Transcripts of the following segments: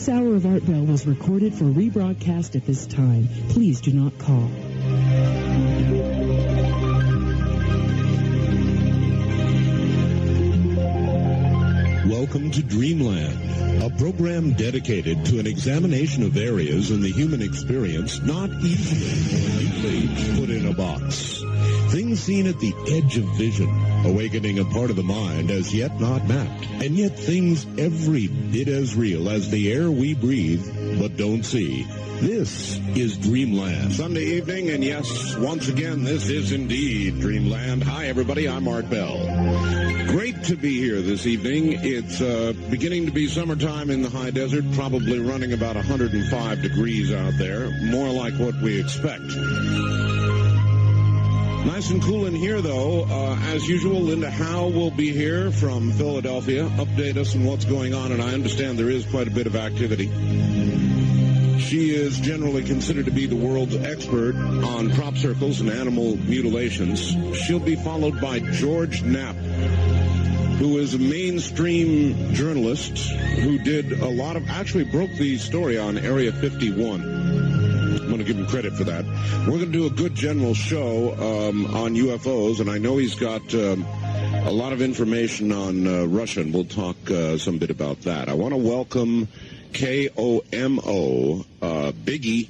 This hour of Art Bell was recorded for rebroadcast at this time. Please do not call. Welcome to Dreamland, a program dedicated to an examination of areas in the human experience not easily or neatly put in a box. Things seen at the edge of vision, awakening a part of the mind as yet not mapped, and yet things every bit as real as the air we breathe but don't see. This is Dreamland. Sunday evening, and yes, once again, this is indeed Dreamland. Hi, everybody, I'm Art Bell. Great to be here this evening. It's beginning to be summertime in the high desert, probably running about 105 degrees out there, more like what we expect. Nice and cool in here, though. As usual, Linda Howe will be here from Philadelphia, update us on what's going on, and I understand there is quite a bit of activity. She is generally considered to be the world's expert on crop circles and animal mutilations. She'll be followed by George Knapp, who is a mainstream journalist who did a lot of, actually broke the story on Area 51. I'm going to give him credit for that. We're going to do a good general show on UFOs, and I know he's got a lot of information on Russia, and we'll talk some bit about that. I want to welcome KOMO, Biggie,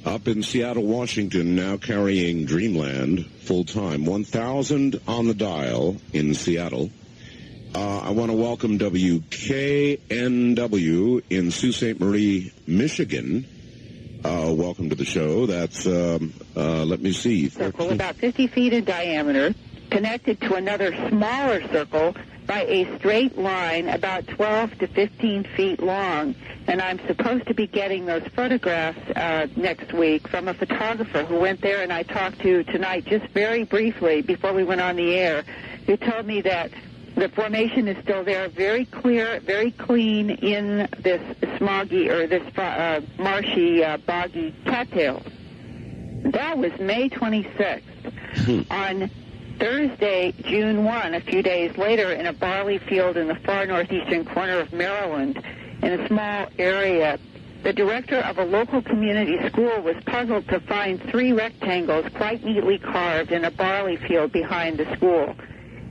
up in Seattle, Washington, now carrying Dreamland full-time. 1,000 on the dial in Seattle. I want to welcome WKNW in Sault Ste. Marie, Michigan. Welcome to the show. That's, let me see. Circle about 50 feet in diameter, connected to another smaller circle by a straight line about 12 to 15 feet long. And I'm supposed to be getting those photographs next week from a photographer who went there and I talked to tonight just very briefly before we went on the air, who told me that the formation is still there, very clear, very clean in this smoggy or this marshy, boggy cattails. That was May 26th. On Thursday, June 1, a few days later, in a barley field in the far northeastern corner of Maryland, in a small area, the director of a local community school was puzzled to find 3 rectangles quite neatly carved in a barley field behind the school.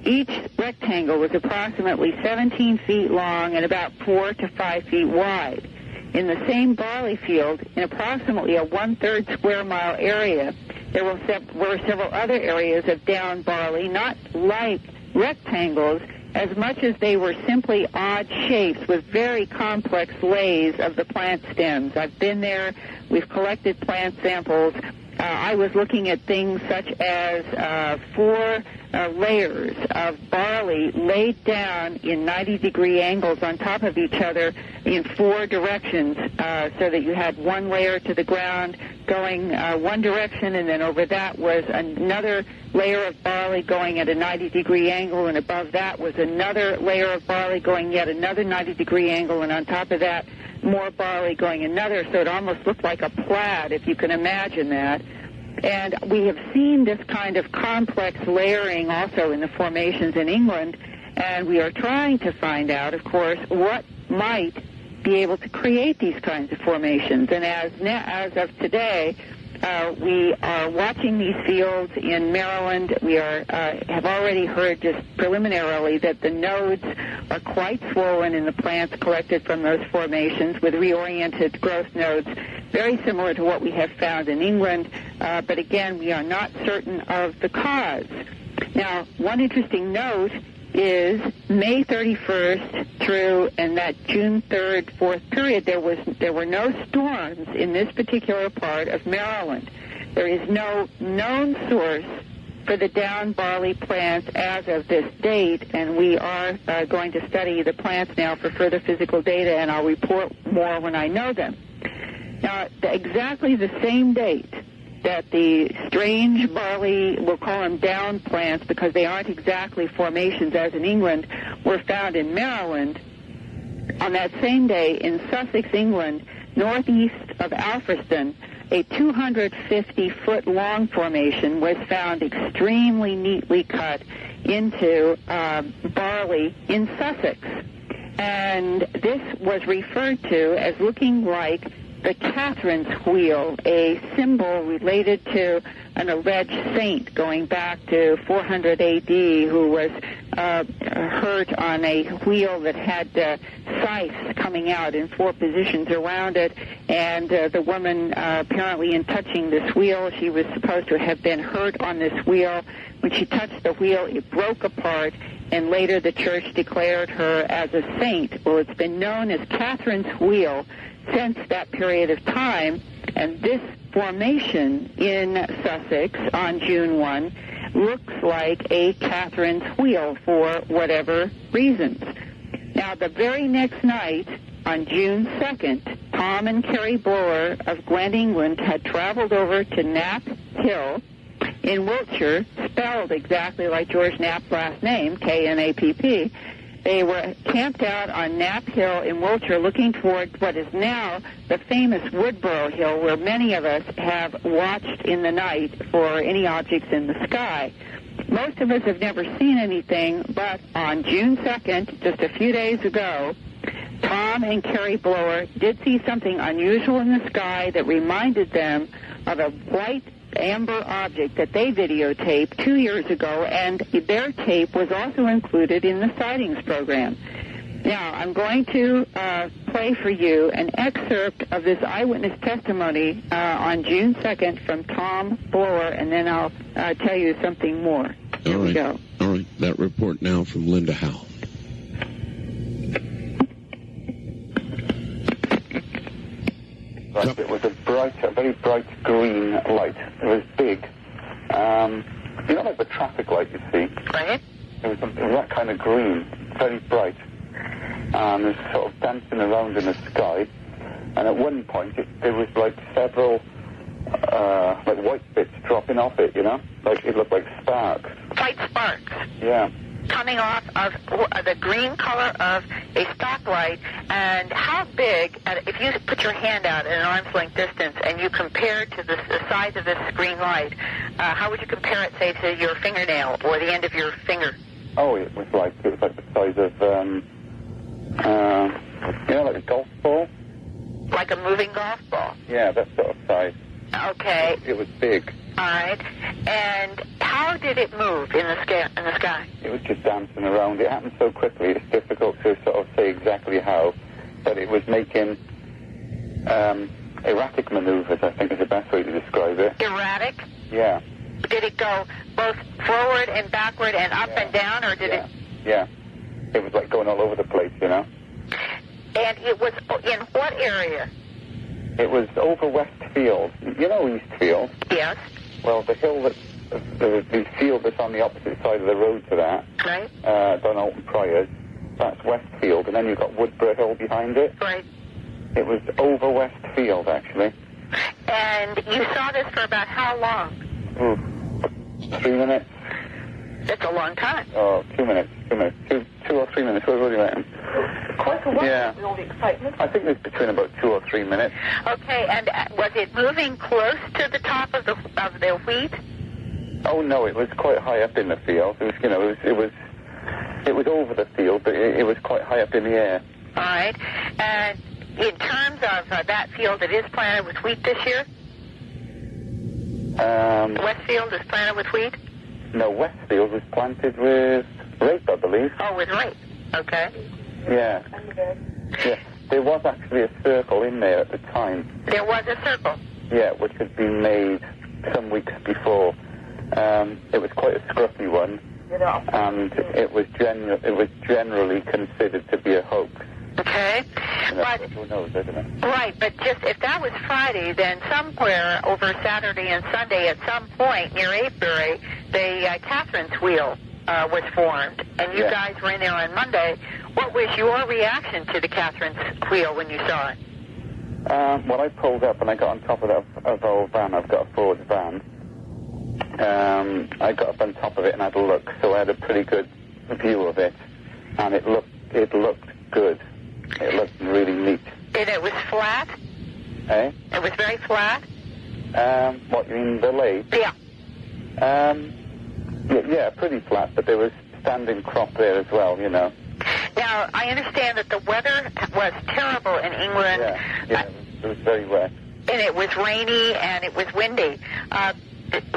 Each rectangle was approximately 17 feet long and about 4 to 5 feet wide. In the same barley field, in approximately a 1/3 square mile area, there were several other areas of down barley, not like rectangles, as much as they were simply odd shapes with very complex lays of the plant stems. I've been there. We've collected plant samples. I was looking at things such as 4 layers of barley laid down in 90-degree angles on top of each other in 4 directions, so that you had 1 layer to the ground going one direction, and then over that was another layer of barley going at a 90-degree angle, and above that was another layer of barley going yet another 90-degree angle, and on top of that, more barley going another, so it almost looked like a plaid, if you can imagine that. And we have seen this kind of complex layering also in the formations in England, and we are trying to find out, of course, what might be able to create these kinds of formations. And as of today, we are watching these fields in Maryland. We have already heard just preliminarily that the nodes are quite swollen in the plants collected from those formations with reoriented growth nodes, very similar to what we have found in England. But again, we are not certain of the cause. Now, one interesting note is May 31st through and that June 3rd, 4th period, there were no storms in this particular part of Maryland. There is no known source for the down barley plants as of this date, and we are going to study the plants now for further physical data, and I'll report more when I know them. Now, exactly the same date that the strange barley, we'll call them down plants because they aren't exactly formations as in England, were found in Maryland. On that same day in Sussex, England, northeast of Alfriston, a 250-foot-long formation was found extremely neatly cut into barley in Sussex. And this was referred to as looking like the Catherine's wheel, a symbol related to an alleged saint going back to 400 A.D. who was hurt on a wheel that had scythes coming out in 4 positions around it. And the woman, apparently in touching this wheel, she was supposed to have been hurt on this wheel. When she touched the wheel, it broke apart, and later the church declared her as a saint. Well, it's been known as Catherine's wheel since that period of time, and this formation in Sussex on June 1 looks like a Catherine's wheel for whatever reasons. Now, the very next night, on June 2nd, Tom and Carrie Blower of Glen, England, had traveled over to Knapp Hill in Wiltshire, spelled exactly like George Knapp's last name, K-N-A-P-P. They were camped out on Knapp Hill in Wiltshire looking toward what is now the famous Woodborough Hill, where many of us have watched in the night for any objects in the sky. Most of us have never seen anything, but on June 2nd, just a few days ago, Tom and Carrie Blower did see something unusual in the sky that reminded them of a white amber object that they videotaped 2 years ago, and their tape was also included in the sightings program. Now, I'm going to play for you an excerpt of this eyewitness testimony on June 2nd from Tom Blower, and then I'll tell you something more. Here we go. All right. That report now from Linda Howe. Right, it was a very bright green light. It was big. You know, like the traffic light you see? Right. It was that kind of green, very bright. And it was sort of dancing around in the sky. And at one point, there was like several, like white bits dropping off it, you know? Like, it looked like sparks. White sparks. Yeah. Coming off of the green color of a stoplight. And how big, if you put your hand out at an arm's length distance and you compare to the size of this green light, how would you compare it, say, to your fingernail or the end of your finger? Oh, it was like the size of, you know, like a golf ball? Like a moving golf ball? Yeah, that sort of size. Okay. It was big. All right. And how did it move in the sky? It was just dancing around. It happened so quickly, it's difficult to sort of say exactly how, but it was making erratic maneuvers, I think is the best way to describe it. Erratic? Yeah. Did it go both forward and backward and up and down, or did it? Yeah. It was like going all over the place, you know. And it was in what area? It was over Westfield. You know Eastfield? Yes. Well, the hill the field that's on the opposite side of the road to that, right, Don Alton Priors, that's Westfield, and then you've got Woodborough Hill behind it. Right. It was over Westfield, actually. And you saw this for about how long? 3 minutes. That's a long time. Oh, 2 minutes. 2 or 3 minutes. What was it? Quite a while. Yeah. All the excitement. I think it's between about 2 or 3 minutes. Okay, and was it moving close to the top of the wheat? Oh no, it was quite high up in the field. It was, you know, it was over the field, but it was quite high up in the air. All right. And in terms of that field, it is planted with wheat this year. Westfield is planted with wheat. No, Westfield was planted with rape, I believe. Oh, with rape. Okay. Yeah. Yeah. There was actually a circle in there at the time. There was a circle? Yeah, which had been made some weeks before. It was quite a scruffy one, and it was generally considered to be a hoax. Okay. But, who knows, isn't it? Right, but just if that was Friday, then somewhere over Saturday and Sunday at some point near Avebury, the Catherine's wheel was formed, and you guys were in there on Monday. What was your reaction to the Catherine's wheel when you saw it? Well, I pulled up and I got on top of our van. I've got a Ford van. I got up on top of it and had a look, so I had a pretty good view of it, and it looked good. It looked really neat. And it was flat? Eh? It was very flat? What, you mean the lathe? Yeah. Yeah, pretty flat, but there was standing crop there as well, you know. Now, I understand that the weather was terrible in England. Yeah, it was very wet. And it was rainy and it was windy.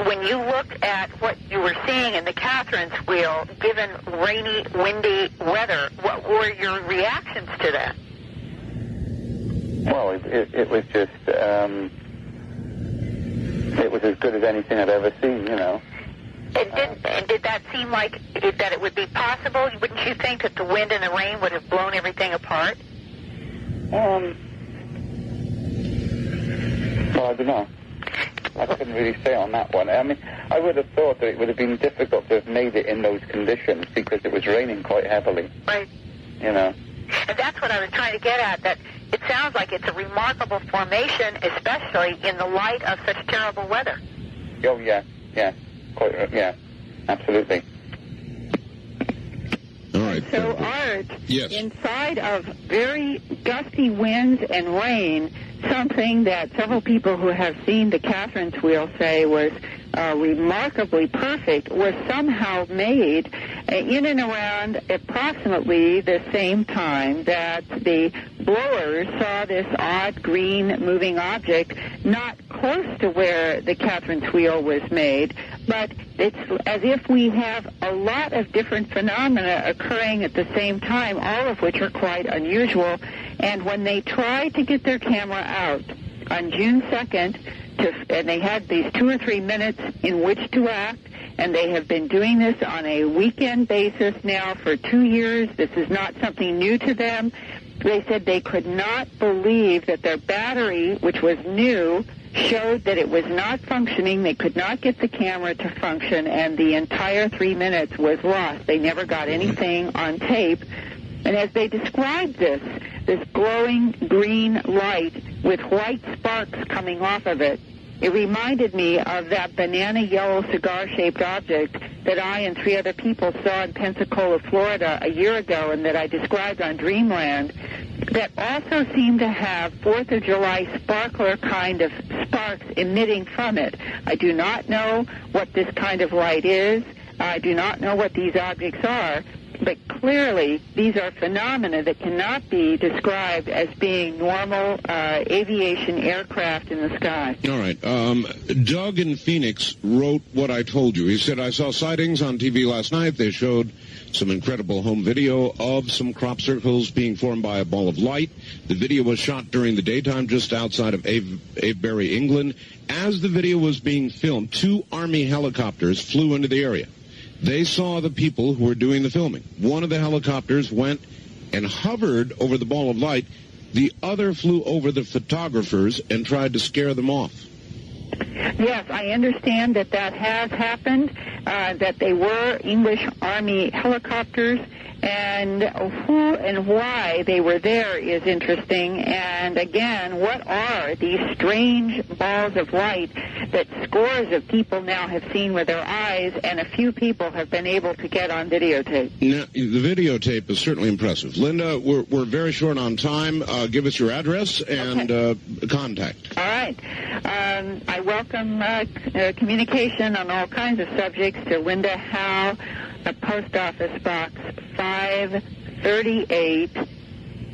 When you looked at what you were seeing in the Catherine's Wheel, given rainy, windy weather, what were your reactions to that? Well, it was just, it was as good as anything I'd ever seen, you know. And did that seem like that it would be possible? Wouldn't you think that the wind and the rain would have blown everything apart? Well, I don't know. I couldn't really say on that one. I mean, I would have thought that it would have been difficult to have made it in those conditions because it was raining quite heavily. Right. You know. And that's what I was trying to get at, that it sounds like it's a remarkable formation, especially in the light of such terrible weather. Oh, yeah. Yeah, absolutely. All right. So, Art, yes. Inside of very gusty winds and rain, something that several people who have seen the Catherine's Wheel say was remarkably perfect was somehow made in and around approximately the same time that the blowers saw this odd green moving object not close to where the Catherine's Wheel was made, but it's as if we have a lot of different phenomena occurring at the same time, all of which are quite unusual. And when they tried to get their camera out on June 2nd, and they had these 2 or 3 minutes in which to act, and they have been doing this on a weekend basis now for 2 years. This is not something new to them. They said they could not believe that their battery, which was new, showed that it was not functioning. They could not get the camera to function, and the entire 3 minutes was lost. They never got anything on tape. And as they described this glowing green light with white sparks coming off of it, it reminded me of that banana yellow cigar-shaped object that I and 3 other people saw in Pensacola, Florida a year ago, and that I described on Dreamland, that also seemed to have 4th of July sparkler kind of sparks emitting from it. I do not know what this kind of light is. I do not know what these objects are. But clearly, these are phenomena that cannot be described as being normal aviation aircraft in the sky. All right. Doug in Phoenix wrote what I told you. He said, I saw sightings on TV last night. They showed some incredible home video of some crop circles being formed by a ball of light. The video was shot during the daytime just outside of Avebury, England. As the video was being filmed, 2 Army helicopters flew into the area. They saw the people who were doing the filming. One of the helicopters went and hovered over the ball of light. The other flew over the photographers and tried to scare them off. Yes, I understand that has happened, that they were English Army helicopters, and who and why they were there is interesting. And again, what are these strange balls of light that scores of people now have seen with their eyes, and a few people have been able to get on videotape? Now, the videotape is certainly impressive. Linda, we're very short on time. Give us your address and contact. All right. I welcome communication on all kinds of subjects to Linda Howe, Post Office Box 538,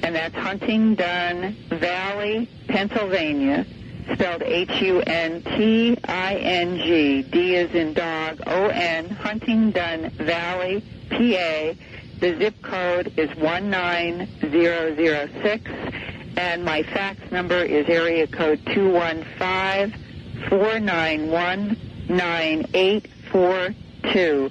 and that's Huntingdon Valley, Pennsylvania, spelled Hunting, D as in dog, O-N, Huntingdon Valley, PA. The zip code is 19006, and my fax number is area code 215-491-9842.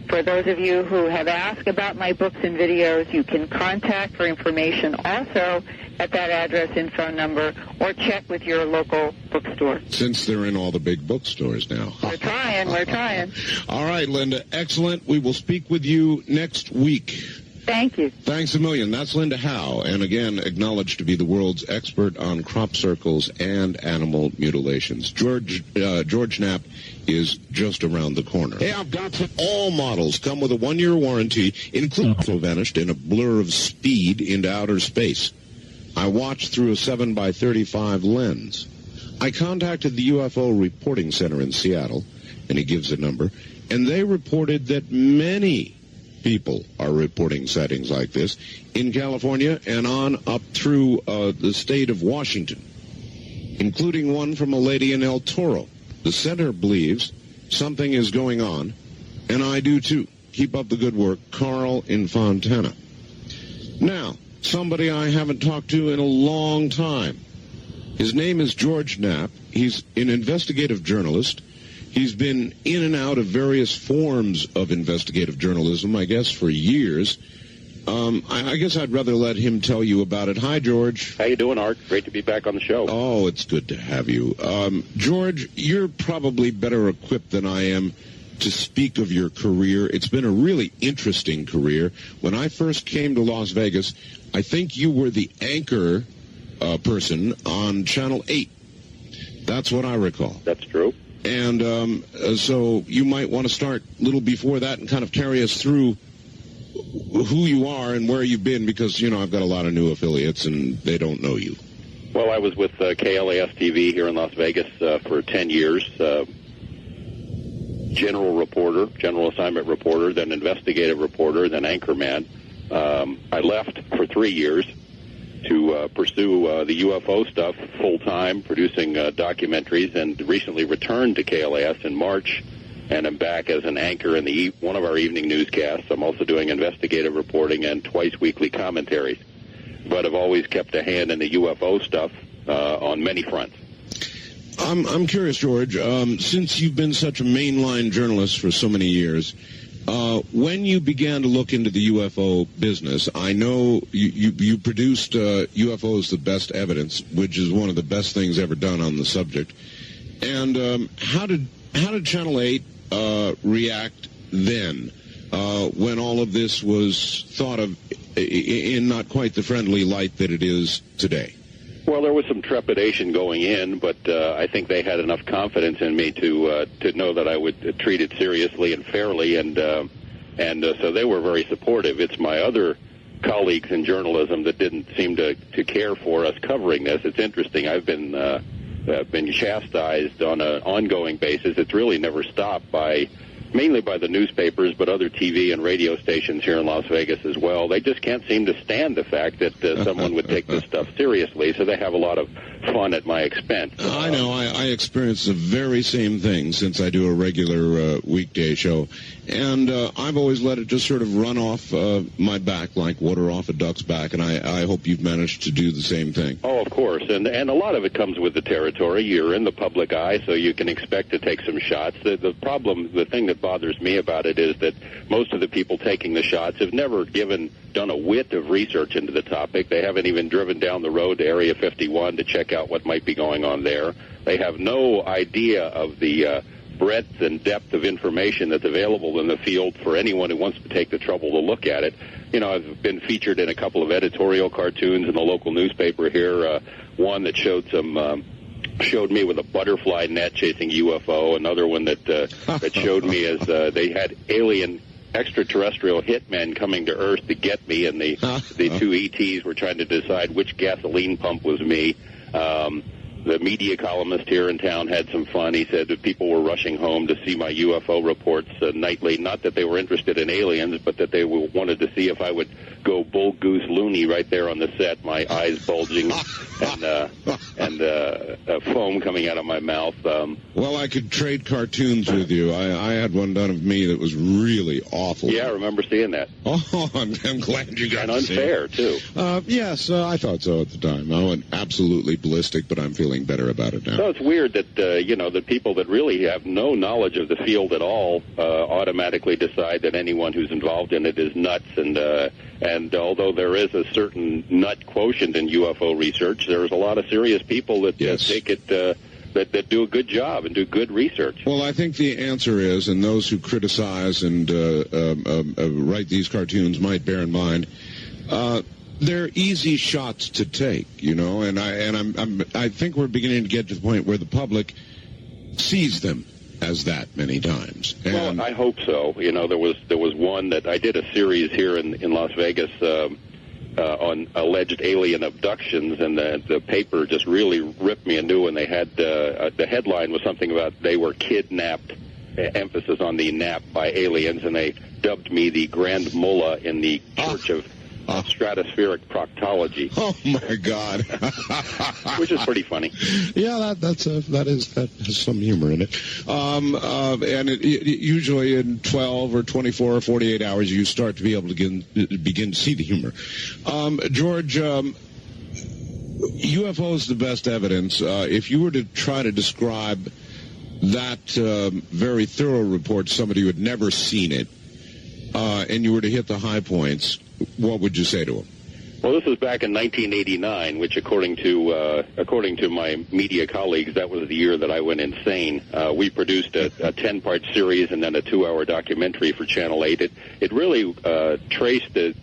For those of you who have asked about my books and videos, you can contact for information also at that address and phone number, or check with your local bookstore. Since they're in all the big bookstores now. We're trying. All right, Linda, excellent. We will speak with you next week. Thank you. Thanks a million. That's Linda Howe, and again, acknowledged to be the world's expert on crop circles and animal mutilations. George Knapp is just around the corner. Hey, I've got some. All models come with a 1-year warranty, including also vanished in a blur of speed into outer space. I watched through a 7x35 lens. I contacted the UFO Reporting Center in Seattle, and he gives a number, and they reported that many people are reporting sightings like this in California and on up through the state of Washington, including one from a lady in El Toro. The center believes something is going on, and I do too. Keep up the good work, Carl in Fontana. Now, somebody I haven't talked to in a long time. His name is George Knapp. He's an investigative journalist. He's been in and out of various forms of investigative journalism, I guess, for years. I guess I'd rather let him tell you about it. Hi, George. How you doing, Art? Great to be back on the show. Oh, it's good to have you. George, you're probably better equipped than I am to speak of your career. It's been a really interesting career. When I first came to Las Vegas, I think you were the anchor person on Channel 8. That's what I recall. That's true. And so you might want to start a little before that and kind of carry us through who you are and where you've been, because, you know, I've got a lot of new affiliates and they don't know you. Well, I was with KLAS-TV here in Las Vegas for 10 years. General reporter, general assignment reporter, then investigative reporter, then anchorman. I left for 3 years to pursue the UFO stuff full-time, producing documentaries, and recently returned to KLAS in March, and I'm back as an anchor in one of our evening newscasts. I'm also doing investigative reporting and twice-weekly commentaries. But I've always kept a hand in the UFO stuff on many fronts. I'm curious, George, since you've been such a mainline journalist for so many years, when you began to look into the UFO business, I know you produced UFOs the Best Evidence, which is one of the best things ever done on the subject. And how did Channel 8 react then, when all of this was thought of in not quite the friendly light that it is today? Well, there was some trepidation going in, but I think they had enough confidence in me to know that I would treat it seriously and fairly, and so they were very supportive. It's my other colleagues in journalism that didn't seem to care for us covering this. It's interesting. I've been chastised on an ongoing basis. It's really never stopped mainly by the newspapers, but other TV and radio stations here in Las Vegas as well. They just can't seem to stand the fact that someone would take this stuff seriously, so they have a lot of fun at my expense. I know. I experience the very same thing since I do a regular weekday show, and I've always let it just sort of run off my back like water off a duck's back, and I hope you've managed to do the same thing. Oh, of course, and a lot of it comes with the territory. You're in the public eye, so you can expect to take some shots. The thing that bothers me about it is that most of the people taking the shots have never done a whit of research into the topic. They haven't even driven down the road to Area 51 to check out what might be going on there. They have no idea of the breadth and depth of information that's available in the field for anyone who wants to take the trouble to look at it. You know, I've been featured in a couple of editorial cartoons in the local newspaper here, one that showed me with a butterfly net chasing UFO, another one that showed me as they had alien extraterrestrial hitmen coming to Earth to get me, and the two ETs were trying to decide which gasoline pump was me. The media columnist here in town had some fun. He said that people were rushing home to see my UFO reports nightly. Not that they were interested in aliens, but that they wanted to see if I would go bull goose loony right there on the set, my eyes bulging and foam coming out of my mouth. Well, I could trade cartoons with you. I had one done of me that was really awful. Yeah, I remember seeing that. Oh, I'm glad you got to see it. And unfair, too. Yes, I thought so at the time. I went absolutely ballistic, but I'm feeling better about it now. So it's weird that, that people that really have no knowledge of the field at all automatically decide that anyone who's involved in it is nuts. And although there is a certain nut quotient in UFO research, there's a lot of serious people that take it, that do a good job and do good research. Well, I think the answer is, and those who criticize and write these cartoons might bear in mind, they're easy shots to take, you know, and I think we're beginning to get to the point where the public sees them as that many times. And well, I hope so. You know, there was one that I did a series here in Las Vegas on alleged alien abductions, and the paper just really ripped me a new one. They had the headline was something about they were kidnapped, emphasis on the nap by aliens, and they dubbed me the Grand Mullah in the Church of Stratospheric Proctology. Oh my God! Which is pretty funny. Yeah, that has some humor in it. And usually in 12 or 24 or 48 hours, you start to be able to begin to see the humor. George, UFO is the best evidence. If you were to try to describe that very thorough report to somebody who had never seen it, and you were to hit the high points, what would you say to them? Well, this was back in 1989, which, according to my media colleagues, that was the year that I went insane. We produced a 10-part series and then a 2-hour documentary for Channel 8. It really traced the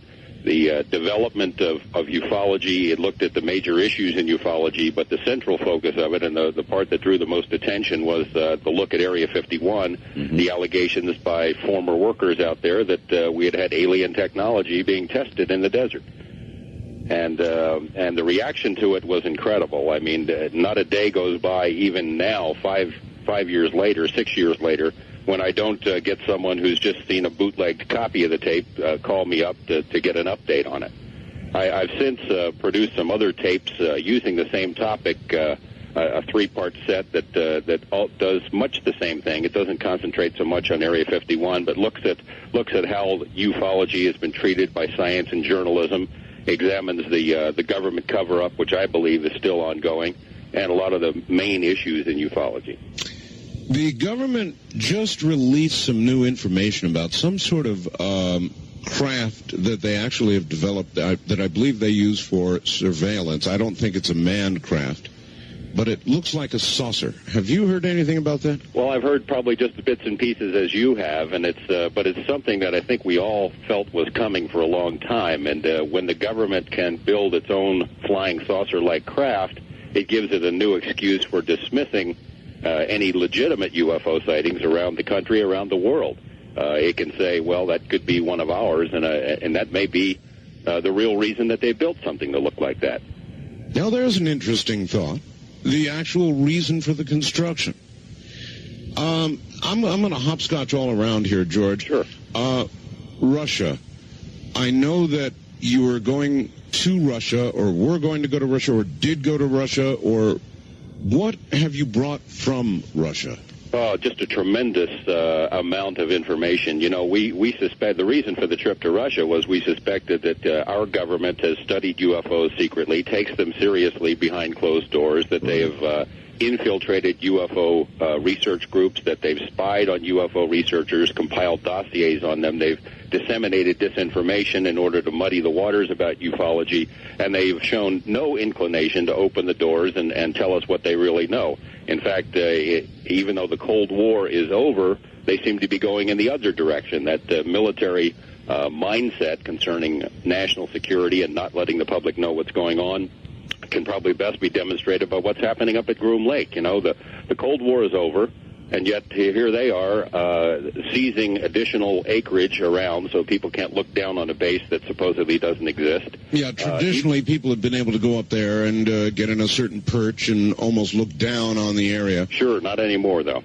development of ufology. It looked at the major issues in ufology, but the central focus of it, and the part that drew the most attention, was the look at Area 51, the allegations by former workers out there that we had alien technology being tested in the desert. And the reaction to it was incredible. I mean, not a day goes by, even now, 5 years later, 6 years later, when I don't get someone who's just seen a bootlegged copy of the tape call me up to get an update on it. I've since produced some other tapes using the same topic, a 3-part set that does much the same thing. It doesn't concentrate so much on Area 51, but looks at how ufology has been treated by science and journalism, examines the government cover-up, which I believe is still ongoing, and a lot of the main issues in ufology. The government just released some new information about some sort of craft that they actually have developed that I believe they use for surveillance. I don't think it's a manned craft, but it looks like a saucer. Have you heard anything about that? Well, I've heard probably just the bits and pieces as you have, and but it's something that I think we all felt was coming for a long time. And when the government can build its own flying saucer-like craft, it gives it a new excuse for dismissing any legitimate UFO sightings around the country, around the world. It can say, well, that could be one of ours, and that may be the real reason that they built something to look like that. Now, there's an interesting thought. The actual reason for the construction. I'm going to hopscotch all around here, George. Sure. Russia. I know that you were going to Russia, or were going to go to Russia, or did go to Russia, or what have you brought from Russia? Oh, just a tremendous amount of information. You know, we suspect the reason for the trip to Russia was we suspected that our government has studied UFOs secretly, takes them seriously behind closed doors, that they have infiltrated UFO research groups, that they've spied on UFO researchers, compiled dossiers on them, they've disseminated disinformation in order to muddy the waters about ufology, and they've shown no inclination to open the doors and tell us what they really know. In fact, even though the Cold War is over, they seem to be going in the other direction, that military mindset concerning national security and not letting the public know what's going on can probably best be demonstrated by what's happening up at Groom Lake. You know, the Cold War is over, and yet here they are seizing additional acreage around so people can't look down on a base that supposedly doesn't exist. Yeah, traditionally people have been able to go up there and get in a certain perch and almost look down on the area. Sure, not anymore, though.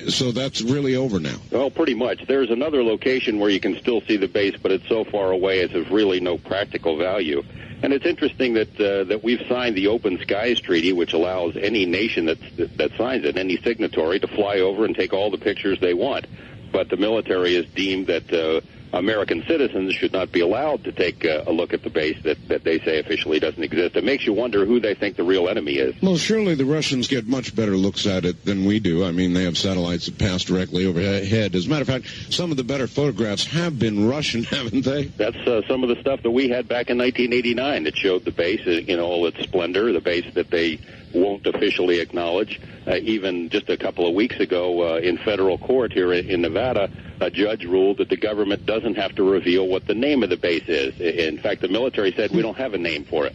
So that's really over now. Well, pretty much. There's another location where you can still see the base, but it's so far away it's of really no practical value. And it's interesting that we've signed the Open Skies Treaty, which allows any nation that signs it, any signatory, to fly over and take all the pictures they want. But the military has deemed that American citizens should not be allowed to take a look at the base that they say officially doesn't exist. It makes you wonder who they think the real enemy is. Well, surely the Russians get much better looks at it than we do. I mean, they have satellites that pass directly overhead. As a matter of fact, some of the better photographs have been Russian, haven't they? That's some of the stuff that we had back in 1989 that showed the base in all its splendor, the base that they won't officially acknowledge. Even just a couple of weeks ago in federal court here in Nevada, a judge ruled that the government doesn't have to reveal what the name of the base is. In fact, the military said we don't have a name for it.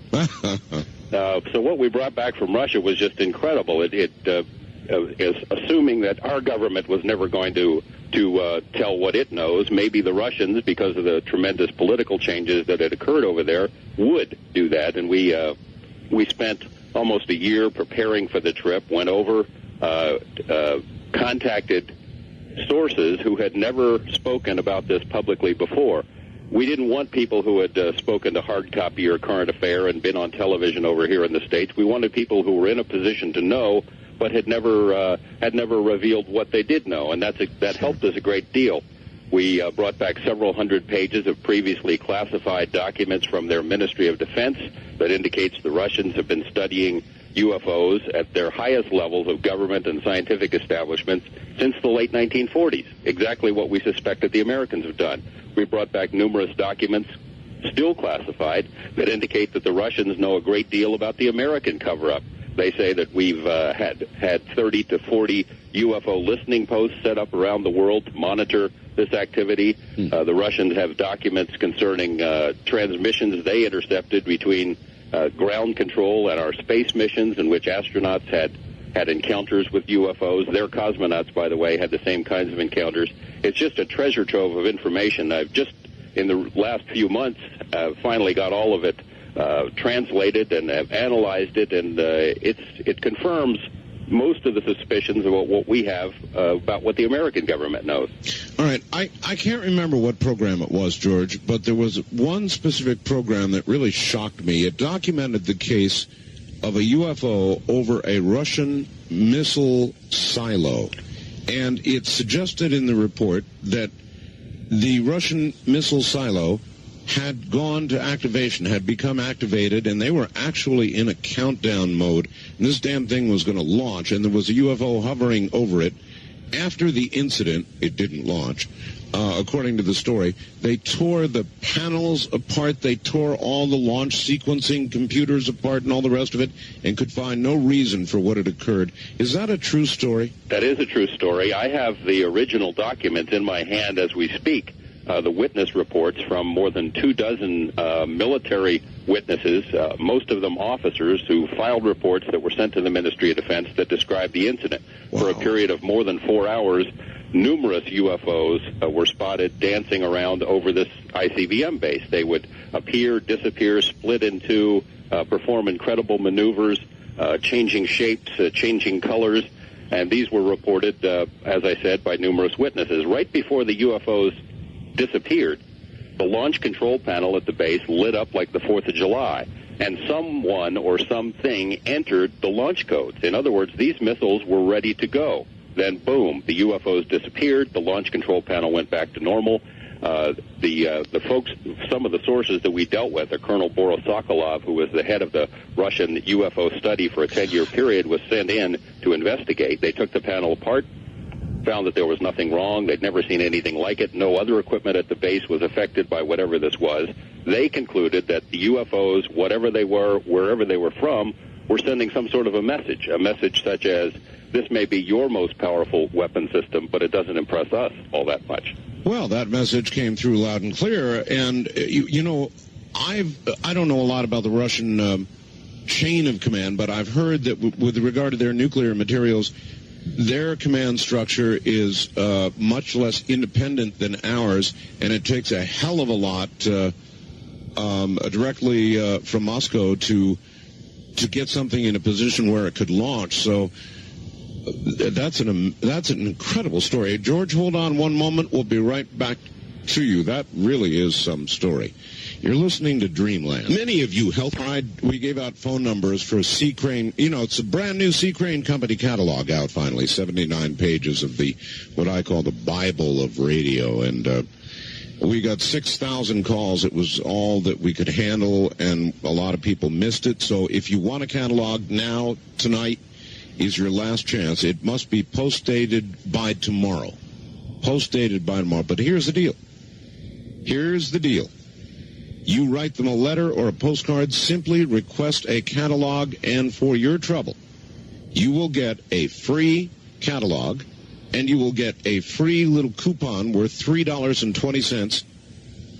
So what we brought back from Russia was just incredible. It is assuming that our government was never going to tell what it knows. Maybe the Russians, because of the tremendous political changes that had occurred over there, would do that. And we spent almost a year preparing for the trip, went over, contacted sources who had never spoken about this publicly before. We didn't want people who had spoken to Hard Copy or Current Affair and been on television over here in the States. We wanted people who were in a position to know but had never revealed what they did know, and that helped us a great deal. We brought back several hundred pages of previously classified documents from their Ministry of Defense that indicates the Russians have been studying UFOs at their highest levels of government and scientific establishments since the late 1940s, exactly what we suspected the Americans have done. We brought back numerous documents, still classified, that indicate that the Russians know a great deal about the American cover-up. They say that we've had 30 to 40 UFO listening posts set up around the world to monitor this activity. The Russians have documents concerning transmissions they intercepted between ground control and our space missions in which astronauts had encounters with UFOs. Their cosmonauts, by the way, had the same kinds of encounters. It's just a treasure trove of information. I've just, in the last few months, finally got all of it translated and have analyzed it, and it confirms most of the suspicions about what we have about what the American government knows. All right, I can't remember what program it was, George, but there was one specific program that really shocked me. It documented the case of a UFO over a Russian missile silo, and it suggested in the report that the Russian missile silo had gone to activation, had become activated, and they were actually in a countdown mode. And this damn thing was going to launch, and there was a UFO hovering over it. After the incident, it didn't launch. According to the story, they tore the panels apart, they tore all the launch sequencing computers apart and all the rest of it, and could find no reason for what had occurred. Is that a true story? That is a true story. I have the original documents in my hand as we speak. The witness reports from more than 24 military witnesses, most of them officers, who filed reports that were sent to the Ministry of Defense that described the incident. Wow. For a period of more than 4 hours, numerous UFOs were spotted dancing around over this ICBM base. They would appear, disappear, split in two, perform incredible maneuvers, changing shapes, changing colors, and these were reported, as I said, by numerous witnesses. Right before the UFOs disappeared, the launch control panel at the base lit up like the 4th of July, and someone or something entered the launch codes. In other words, these missiles were ready to go. Then, boom, the UFOs disappeared, the launch control panel went back to normal. The folks, some of the sources that we dealt with, Colonel Boris Sokolov, who was the head of the Russian UFO study for a 10-year period, was sent in to investigate. They took the panel apart, found that there was nothing wrong. They'd never seen anything like it. No other equipment at the base was affected by whatever this was. They concluded that the UFOs, whatever they were, wherever they were from, were sending some sort of a message such as, this may be your most powerful weapon system, but it doesn't impress us all that much. Well, that message came through loud and clear, and, you know, I don't know a lot about the Russian chain of command, but I've heard that with regard to their nuclear materials, their command structure is much less independent than ours, and it takes a hell of a lot directly from Moscow to get something in a position where it could launch. So that's an incredible story. George, hold on one moment. We'll be right back to you. That really is some story. You're listening to Dreamland. Many of you we gave out phone numbers for Sea Crane. You know, it's a brand new Sea Crane Company catalog out finally, 79 pages of what I call the Bible of radio. And we got 6,000 calls. It was all that we could handle, and a lot of people missed it. So if you want a catalog now, tonight is your last chance. It must be post-dated by tomorrow. Post-dated by tomorrow. But here's the deal. You write them a letter or a postcard, simply request a catalog, and for your trouble, you will get a free catalog, and you will get a free little coupon worth $3.20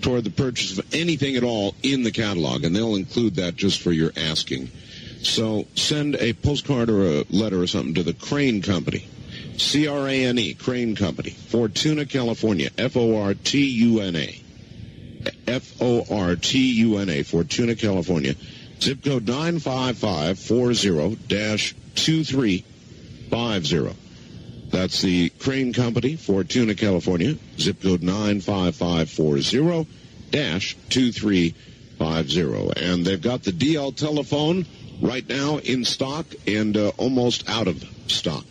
toward the purchase of anything at all in the catalog, and they'll include that just for your asking. So send a postcard or a letter or something to the Crane Company, C-R-A-N-E, Crane Company, Fortuna, California, F-O-R-T-U-N-A. F-O-R-T-U-N-A, Fortuna, California. Zip code 95540-2350. That's the Crane Company, Fortuna, California, zip code 95540-2350. And they've got the DL telephone right now in stock and almost out of stock.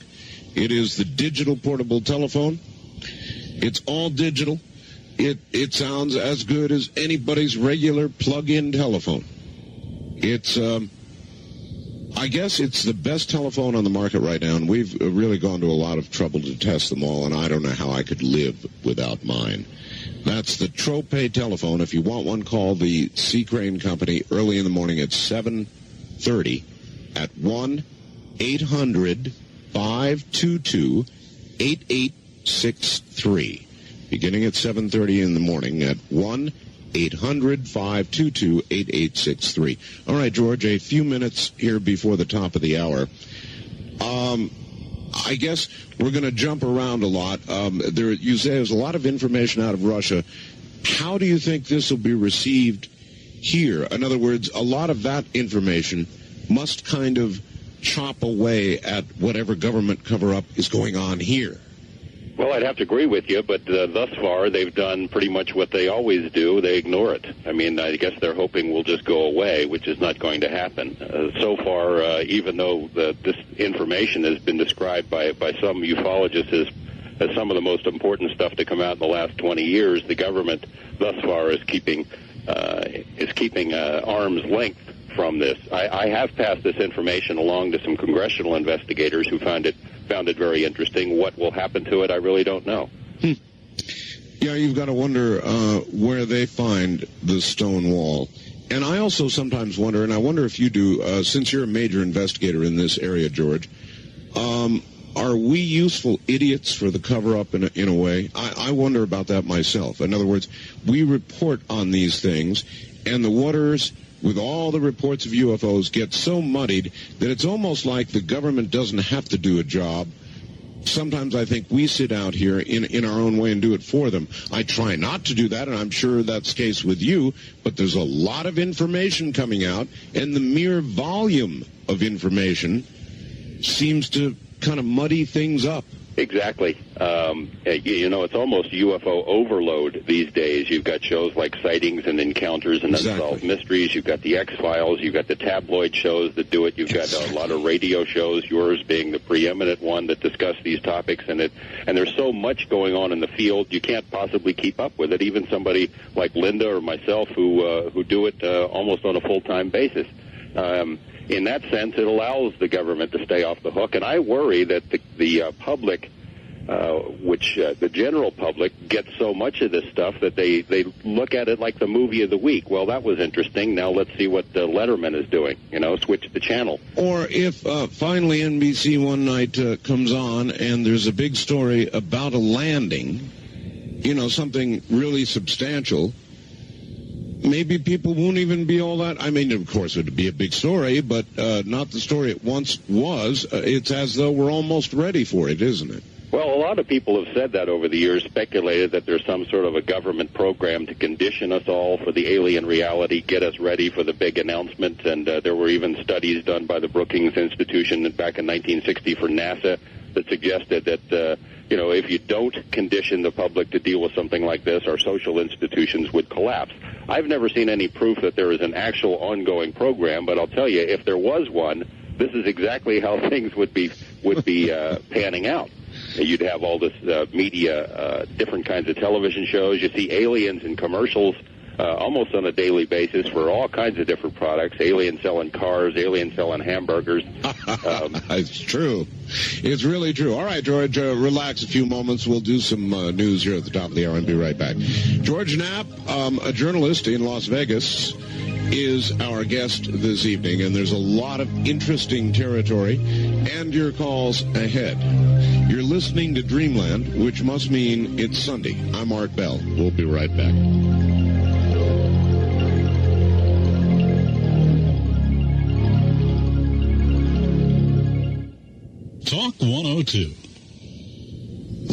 It is the digital portable telephone. It's all digital. It sounds as good as anybody's regular plug-in telephone. It's, I guess it's the best telephone on the market right now, and we've really gone to a lot of trouble to test them all, and I don't know how I could live without mine. That's the Trope telephone. If you want one, call the C. Crane Company early in the morning at 7:30 at 1-800-522-8863. Beginning at 7:30 in the morning at 1-800-522-8863. All right, George, a few minutes here before the top of the hour. I guess we're going to jump around a lot. You say there's a lot of information out of Russia. How do you think this will be received here? In other words, a lot of that information must kind of chop away at whatever government cover-up is going on here. Well, I'd have to agree with you, but thus far they've done pretty much what they always do. They ignore it. I mean, I guess they're hoping we'll just go away, which is not going to happen. So far, even though this information has been described by some ufologists as some of the most important stuff to come out in the last 20 years, the government thus far is keeping arm's length from this. I have passed this information along to some congressional investigators who found it very interesting. What will happen to it, I really don't know. Yeah, you've got to wonder where they find the stone wall. And I also sometimes wonder, and I wonder if you do, since you're a major investigator in this area, George, are we useful idiots for the cover-up in a way? I wonder about that myself. In other words, we report on these things, and the waters with all the reports of UFOs get so muddied that it's almost like the government doesn't have to do a job. Sometimes I think we sit out here in our own way and do it for them. I try not to do that, and I'm sure that's the case with you, but there's a lot of information coming out, and the mere volume of information seems to kind of muddy things up. Exactly. It's almost UFO overload these days. You've got shows like Sightings and Encounters and Unsolved Mysteries. You've got the X-Files. You've got the tabloid shows that do it. You've got a lot of radio shows, yours being the preeminent one, that discuss these topics. And there's so much going on in the field, you can't possibly keep up with it. Even somebody like Linda or myself who do it almost on a full-time basis. In that sense, it allows the government to stay off the hook, and I worry that the public, the general public, gets so much of this stuff that they look at it like the movie of the week. Well, that was interesting. Now let's see what Letterman is doing. Switch the channel. Or if finally NBC one night comes on and there's a big story about a landing, something really substantial, maybe people won't even be all that. I mean, of course, it would be a big story, but not the story it once was. It's as though we're almost ready for it, isn't it? Well, a lot of people have said that over the years, speculated that there's some sort of a government program to condition us all for the alien reality, get us ready for the big announcement. And there were even studies done by the Brookings Institution back in 1960 for NASA that suggested that, if you don't condition the public to deal with something like this, our social institutions would collapse. I've never seen any proof that there is an actual ongoing program, but I'll tell you, if there was one, this is exactly how things would be panning out. You'd have all this media, different kinds of television shows. You see aliens in commercials almost on a daily basis for all kinds of different products. Aliens selling cars, aliens selling hamburgers. It's true. It's really true. All right, George, relax a few moments. We'll do some news here at the top of the hour and be right back. George Knapp, a journalist in Las Vegas, is our guest this evening, and there's a lot of interesting territory and your calls ahead. You're listening to Dreamland, which must mean it's Sunday. I'm Art Bell. We'll be right back. Talk 102.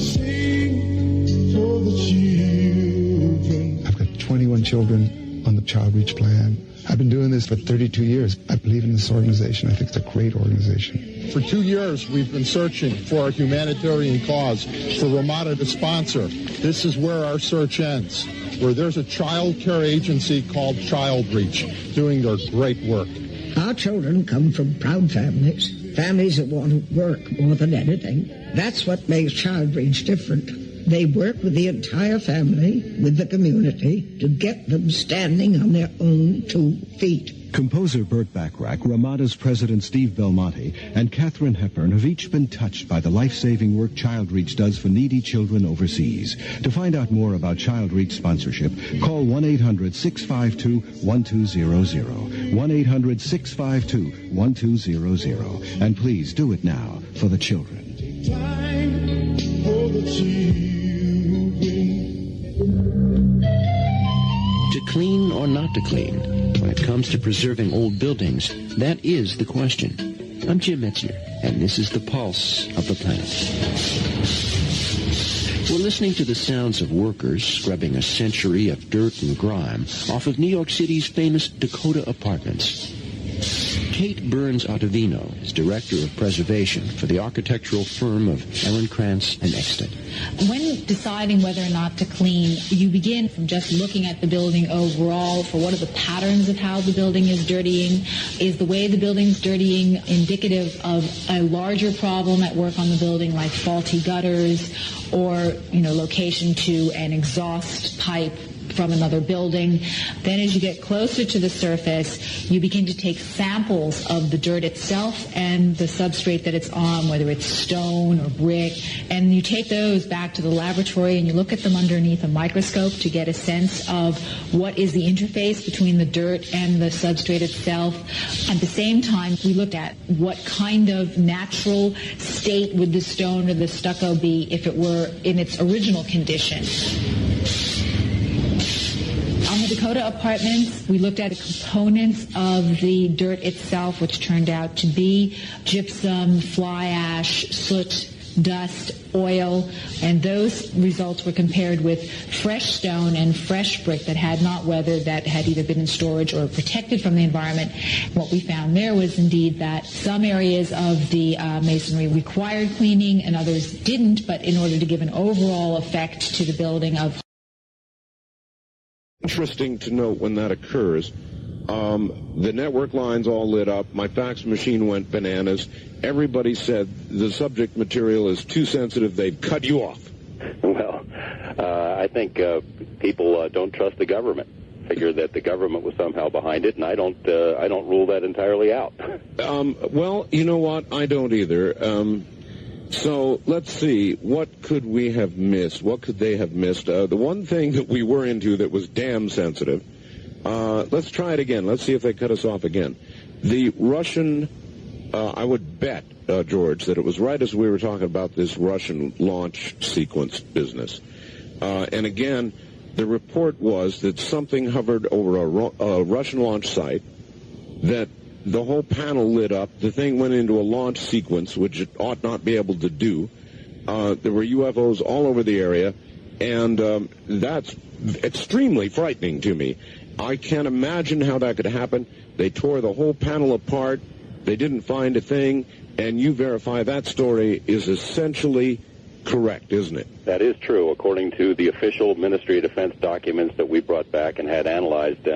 Sing for the children. I've got 21 children on the Child Reach Plan. I've been doing this for 32 years. I believe in this organization. I think it's a great organization. For 2 years, we've been searching for a humanitarian cause for Ramada to sponsor. This is where our search ends, where there's a child care agency called Child Reach doing their great work. Our children come from proud families, families that want to work more than anything. That's what makes Child Reach different. They work with the entire family, with the community, to get them standing on their own 2 feet. Composer Burt Bacharach, Ramada's president Steve Belmonte, and Katharine Hepburn have each been touched by the life-saving work Child Reach does for needy children overseas. To find out more about Child Reach sponsorship, call 1-800-652-1200, 1-800-652-1200, and please do it now for the children. Time for the children. To clean or not to clean? When it comes to preserving old buildings, that is the question. I'm Jim Metzner, and this is the pulse of the planet. We're listening to the sounds of workers scrubbing a century of dirt and grime off of New York City's famous Dakota apartments. Kate Burns Ottavino is Director of Preservation for the architectural firm of Ellen Krantz and Eckstedt. When deciding whether or not to clean, you begin from just looking at the building overall for what are the patterns of how the building is dirtying. Is the way the building's dirtying indicative of a larger problem at work on the building, like faulty gutters or, location to an exhaust pipe from another building? Then as you get closer to the surface, you begin to take samples of the dirt itself and the substrate that it's on, whether it's stone or brick, and you take those back to the laboratory and you look at them underneath a microscope to get a sense of what is the interface between the dirt and the substrate itself. At the same time, we looked at what kind of natural state would the stone or the stucco be if it were in its original condition. On the Dakota apartments, we looked at the components of the dirt itself, which turned out to be gypsum, fly ash, soot, dust, oil, and those results were compared with fresh stone and fresh brick that had not weathered, that had either been in storage or protected from the environment. What we found there was indeed that some areas of the masonry required cleaning and others didn't, but in order to give an overall effect to the building of Interesting to note when that occurs. The network lines all lit up. My fax machine went bananas. Everybody said the subject material is too sensitive. They've cut you off. Well, I think people don't trust the government. Figure that the government was somehow behind it, and I don't rule that entirely out. Well, you know what? I don't either. So let's see, what could we have missed? What could they have missed? The one thing that we were into that was damn sensitive, let's try it again. Let's see if they cut us off again. The Russian, I would bet, George, that it was right as we were talking about this Russian launch sequence business. And again, the report was that something hovered over a Russian launch site, that the whole panel lit up. The thing went into a launch sequence, which it ought not be able to do. There were UFOs all over the area, and that's extremely frightening to me. I can't imagine how that could happen. They tore the whole panel apart. They didn't find a thing, and you verify that story is essentially correct, isn't it? That is true. According to the official Ministry of Defense documents that we brought back and had analyzed,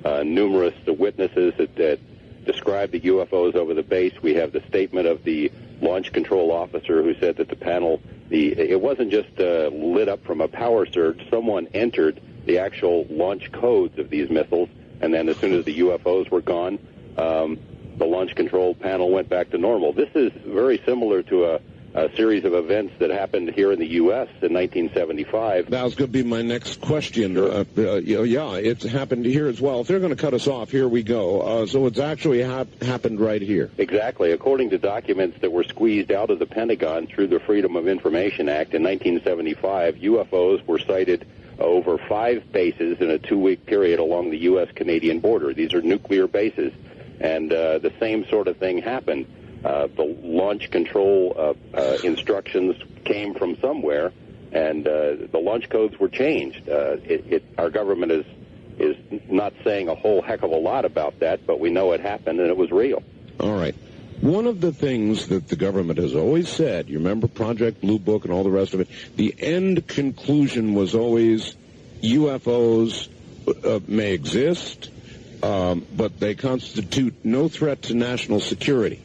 numerous witnesses that described the UFOs over the base. We have the statement of the launch control officer who said that the panel, it wasn't just lit up from a power surge. Someone entered the actual launch codes of these missiles, and then as soon as the UFOs were gone, the launch control panel went back to normal. This is very similar to a series of events that happened here in the U.S. in 1975. That was going to be my next question. Sure. Yeah, it's happened here as well. If they're going to cut us off, here we go. So it's actually happened right here. Exactly. According to documents that were squeezed out of the Pentagon through the Freedom of Information Act in 1975, UFOs were sighted over 5 bases in a 2-week period along the U.S.-Canadian border. These are nuclear bases. And the same sort of thing happened. The launch control instructions came from somewhere, and the launch codes were changed. Our government is not saying a whole heck of a lot about that, but we know it happened and it was real. All right. One of the things that the government has always said, you remember Project Blue Book and all the rest of it, the end conclusion was always UFOs may exist, but they constitute no threat to national security.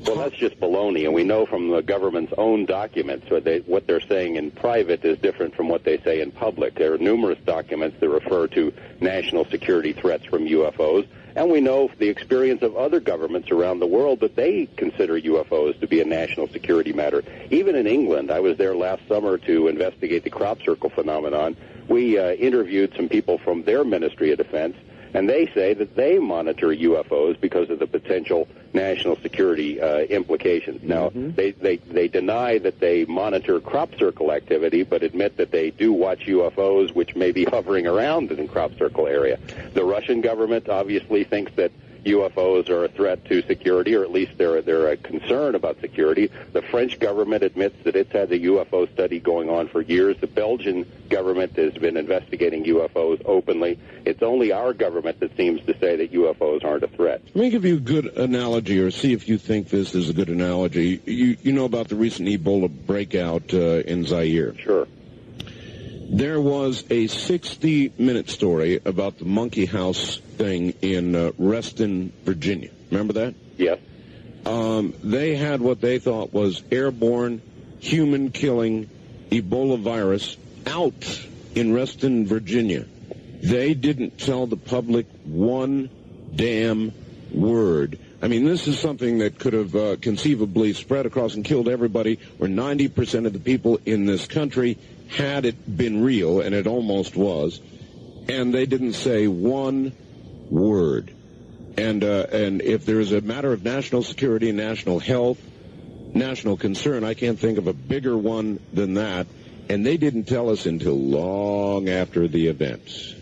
Well, that's just baloney, and we know from the government's own documents what they're saying in private is different from what they say in public. There are numerous documents that refer to national security threats from UFOs, and we know from the experience of other governments around the world that they consider UFOs to be a national security matter. Even in England, I was there last summer to investigate the crop circle phenomenon. We interviewed some people from their Ministry of Defense, and they say that they monitor UFOs because of the potential national security implications. Now, they deny that they monitor crop circle activity, but admit that they do watch UFOs, which may be hovering around in the crop circle area. The Russian government obviously thinks that UFOs are a threat to security, or at least they're a concern about security. The French government admits that it's had the UFO study going on for years. The Belgian government has been investigating UFOs openly. It's only our government that seems to say that UFOs aren't a threat. Let me give you a good analogy, or see if you think this is a good analogy. You know about the recent Ebola breakout in Zaire? Sure. There was a 60-minute story about the monkey house thing in Reston, Virginia. Remember that? Yes. They had what they thought was airborne, human-killing Ebola virus out in Reston, Virginia. They didn't tell the public one damn word. I mean, this is something that could have conceivably spread across and killed everybody, where 90% of the people in this country, had it been real, and it almost was, and they didn't say one word. And if there's a matter of national security, national health, national concern, I can't think of a bigger one than that, and they didn't tell us until long after the events.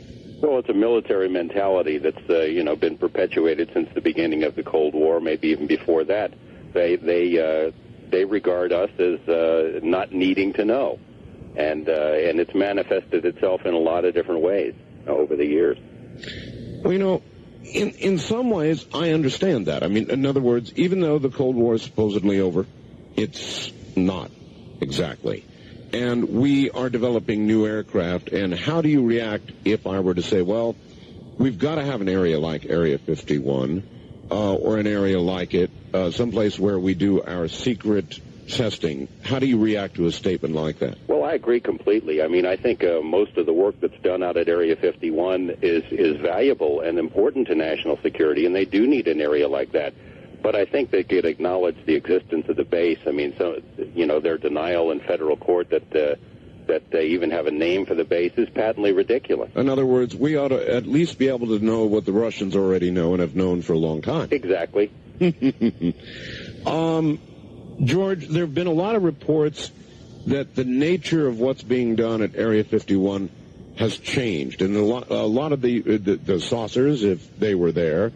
Well, it's a military mentality that's been perpetuated since the beginning of the Cold War, maybe even before that. They regard us as not needing to know, and it's manifested itself in a lot of different ways over the years. Well, in some ways, I understand that. I mean, in other words, even though the Cold War is supposedly over, it's not exactly. And we are developing new aircraft, and how do you react if I were to say, well, we've got to have an area like Area 51, or an area like it, someplace where we do our secret testing. How do you react to a statement like that? Well, I agree completely. I mean, I think most of the work that's done out at Area 51 is valuable and important to national security, and they do need an area like that. But I think they could acknowledge the existence of the base. I mean, their denial in federal court that they even have a name for the base is patently ridiculous. In other words, we ought to at least be able to know what the Russians already know and have known for a long time. Exactly. George, there have been a lot of reports that the nature of what's being done at Area 51 has changed, and a lot of the saucers, if they were there,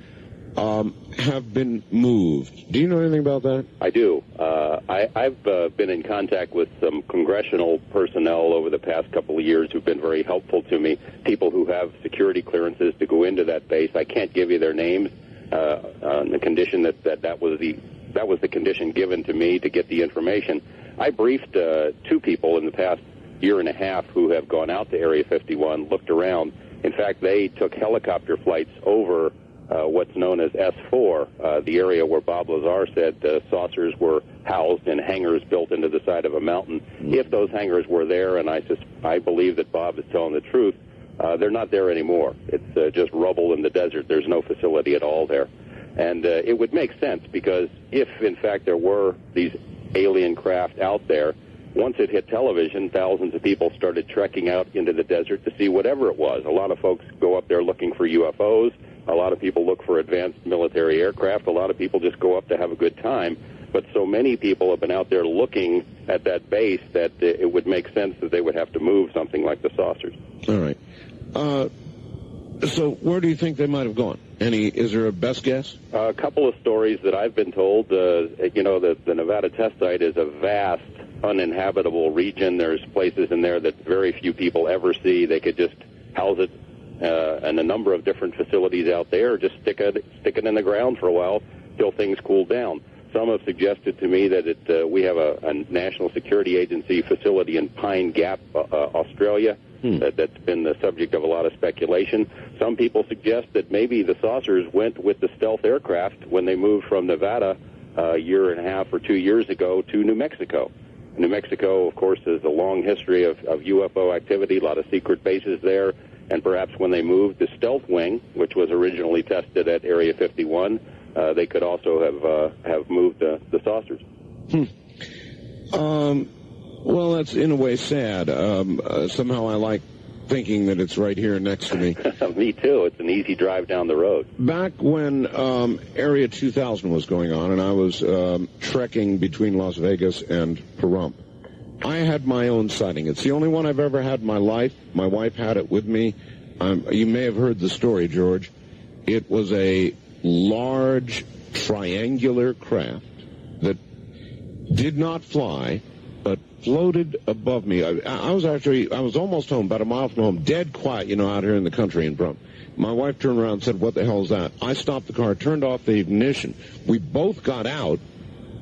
have been moved. Do you know anything about that? I do. I've been in contact with some congressional personnel over the past couple of years who've been very helpful to me, people who have security clearances to go into that base. I can't give you their names on the condition that was the condition given to me to get the information. I briefed two people in the past year and a half who have gone out to Area 51, looked around. In fact, they took helicopter flights over what's known as S4, the area where Bob Lazar said saucers were housed in hangars built into the side of a mountain. If those hangars were there, and I believe that Bob is telling the truth, they're not there anymore. It's just rubble in the desert. There's no facility at all there. And it would make sense, because if, in fact, there were these alien craft out there, once it hit television, thousands of people started trekking out into the desert to see whatever it was. A lot of folks go up there looking for UFOs. A lot of people look for advanced military aircraft. A lot of people just go up to have a good time. But so many people have been out there looking at that base that it would make sense that they would have to move something like the saucers. All right. So where do you think they might have gone? Is there a best guess? A couple of stories that I've been told. The Nevada test site is a vast, uninhabitable region. There's places in there that very few people ever see. They could just house it and a number of different facilities out there, just stick it in the ground for a while, till things cool down. Some have suggested to me that we have a National Security Agency facility in Pine Gap, Australia, that's been the subject of a lot of speculation. Some people suggest that maybe the saucers went with the stealth aircraft when they moved from Nevada a year and a half or 2 years ago to New Mexico. New Mexico, of course, has a long history of UFO activity, a lot of secret bases there, and perhaps when they moved the stealth wing, which was originally tested at Area 51, they could also have moved the saucers. Well, that's in a way sad. Somehow I like thinking that it's right here next to me. Me too. It's an easy drive down the road. Back when Area 2000 was going on, and I was trekking between Las Vegas and Pahrump, I had my own sighting. It's the only one I've ever had in my life. My wife had it with me. You may have heard the story, George. It was a large triangular craft that did not fly, but floated above me. I was almost home, about a mile from home, dead quiet, out here in the country in Pahrump. My wife turned around and said, "What the hell is that?" I stopped the car, turned off the ignition. We both got out,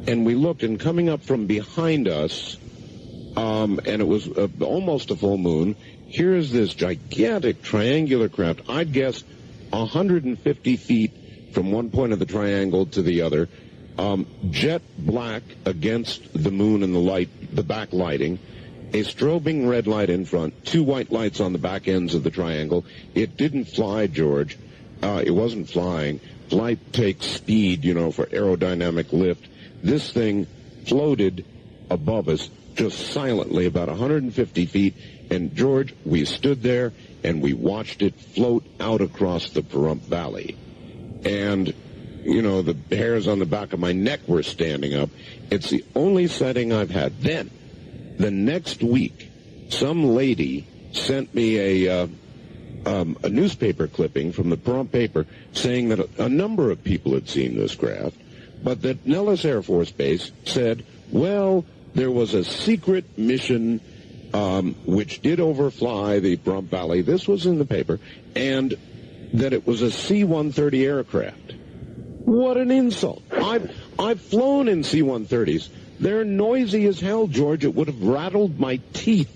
and we looked, and coming up from behind us, and it was almost a full moon, here is this gigantic triangular craft. I'd guess 150 feet from one point of the triangle to the other, jet black against the moon and the light, the backlighting, a strobing red light in front, two white lights on the back ends of the triangle. It didn't fly, George. It wasn't flying. Flight takes speed, for aerodynamic lift. This thing floated above us just silently, about 150 feet. And, George, we stood there and we watched it float out across the Pahrump Valley. And, the hairs on the back of my neck were standing up. It's the only sighting I've had. Then, the next week, some lady sent me a newspaper clipping from the Pahrump paper saying that a number of people had seen this craft, but that Nellis Air Force Base said, well, there was a secret mission which did overfly the Pahrump Valley. This was in the paper, and that it was a C-130 aircraft. What an insult. I've flown in C-130s. They're noisy as hell, George. It would have rattled my teeth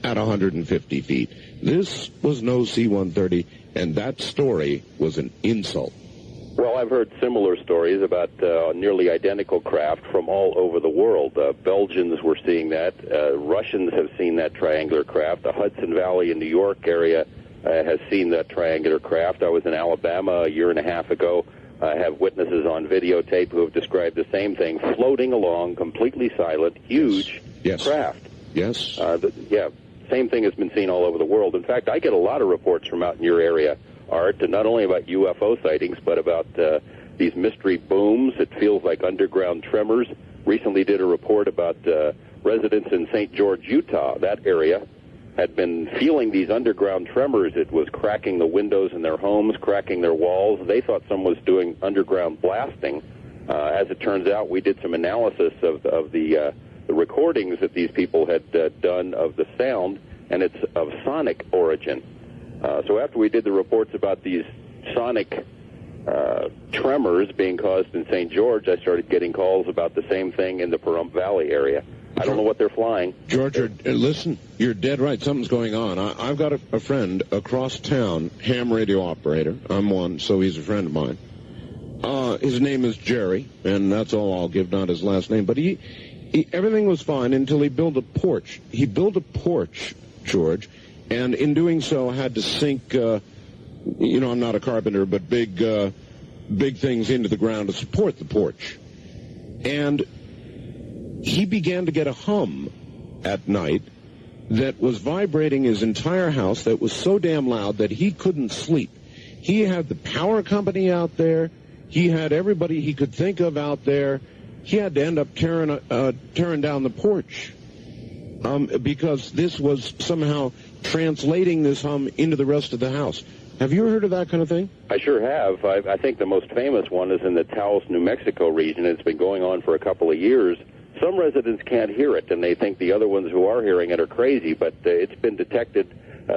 at 150 feet. This was no C-130, and that story was an insult. Well, I've heard similar stories about nearly identical craft from all over the world. Belgians were seeing that. Russians have seen that triangular craft. The Hudson Valley in New York area has seen that triangular craft. I was in Alabama a year and a half ago. I have witnesses on videotape who have described the same thing, floating along, completely silent, huge craft. Yes. Same thing has been seen all over the world. In fact, I get a lot of reports from out in your area, Art, and not only about UFO sightings, but about these mystery booms. It feels like underground tremors. Recently did a report about residents in St. George, Utah. That area had been feeling these underground tremors. It was cracking the windows in their homes, cracking their walls. They thought someone was doing underground blasting. As it turns out, we did some analysis of the recordings that these people had done of the sound, and it's of sonic origin. So after we did the reports about these sonic tremors being caused in St. George, I started getting calls about the same thing in the Pahrump Valley area. I don't know what they're flying. George, listen, you're dead right. Something's going on. I've got a friend across town, ham radio operator. I'm one, so he's a friend of mine. His name is Jerry, and that's all I'll give, not his last name. But he everything was fine until he built a porch. He built a porch, George, and in doing so had to sink, I'm not a carpenter, but big things into the ground to support the porch. And he began to get a hum at night that was vibrating his entire house, that was so damn loud that he couldn't sleep. He had the power company out there. He had everybody he could think of out there. He had to end up tearing down the porch because this was somehow translating this hum into the rest of the house. Have you heard of that kind of thing? I sure have. I think the most famous one is in the Taos, New Mexico region. It's been going on for a couple of years. Some residents can't hear it, and they think the other ones who are hearing it are crazy, but it's been detected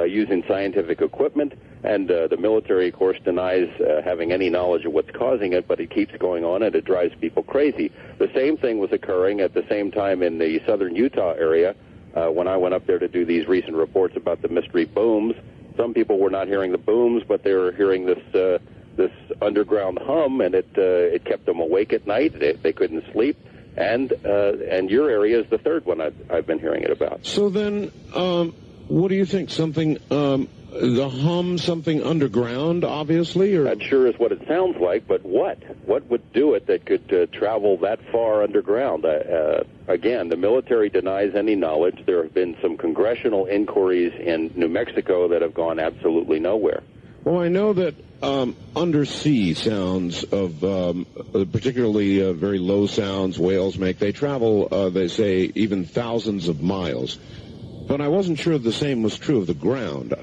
using scientific equipment. And the military, of course, denies having any knowledge of what's causing it, but it keeps going on, and it drives people crazy. The same thing was occurring at the same time in the southern Utah area when I went up there to do these recent reports about the mystery booms. Some people were not hearing the booms, but they were hearing this underground hum, and it kept them awake at night. They couldn't sleep. And your area is the third one I've been hearing it about. So then, what do you think? Something, the hum, something underground, obviously? Or? That sure is what it sounds like, but what? What would do it that could travel that far underground? Again, the military denies any knowledge. There have been some congressional inquiries in New Mexico that have gone absolutely nowhere. Well, I know that undersea sounds of particularly very low sounds whales make, they travel, they say, even thousands of miles. But I wasn't sure if the same was true of the ground.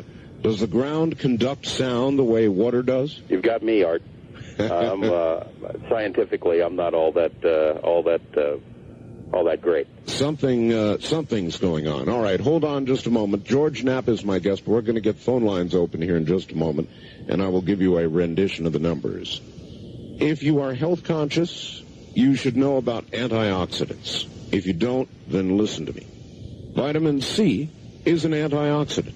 Does the ground conduct sound the way water does? You've got me, Art. Scientifically, I'm not all that great. Something's going on. All right, hold on just a moment. George Knapp is my guest, but we're going to get phone lines open here in just a moment, and I will give you a rendition of the numbers. If you are health conscious, you should know about antioxidants. If you don't, then listen to me. Vitamin C is an antioxidant.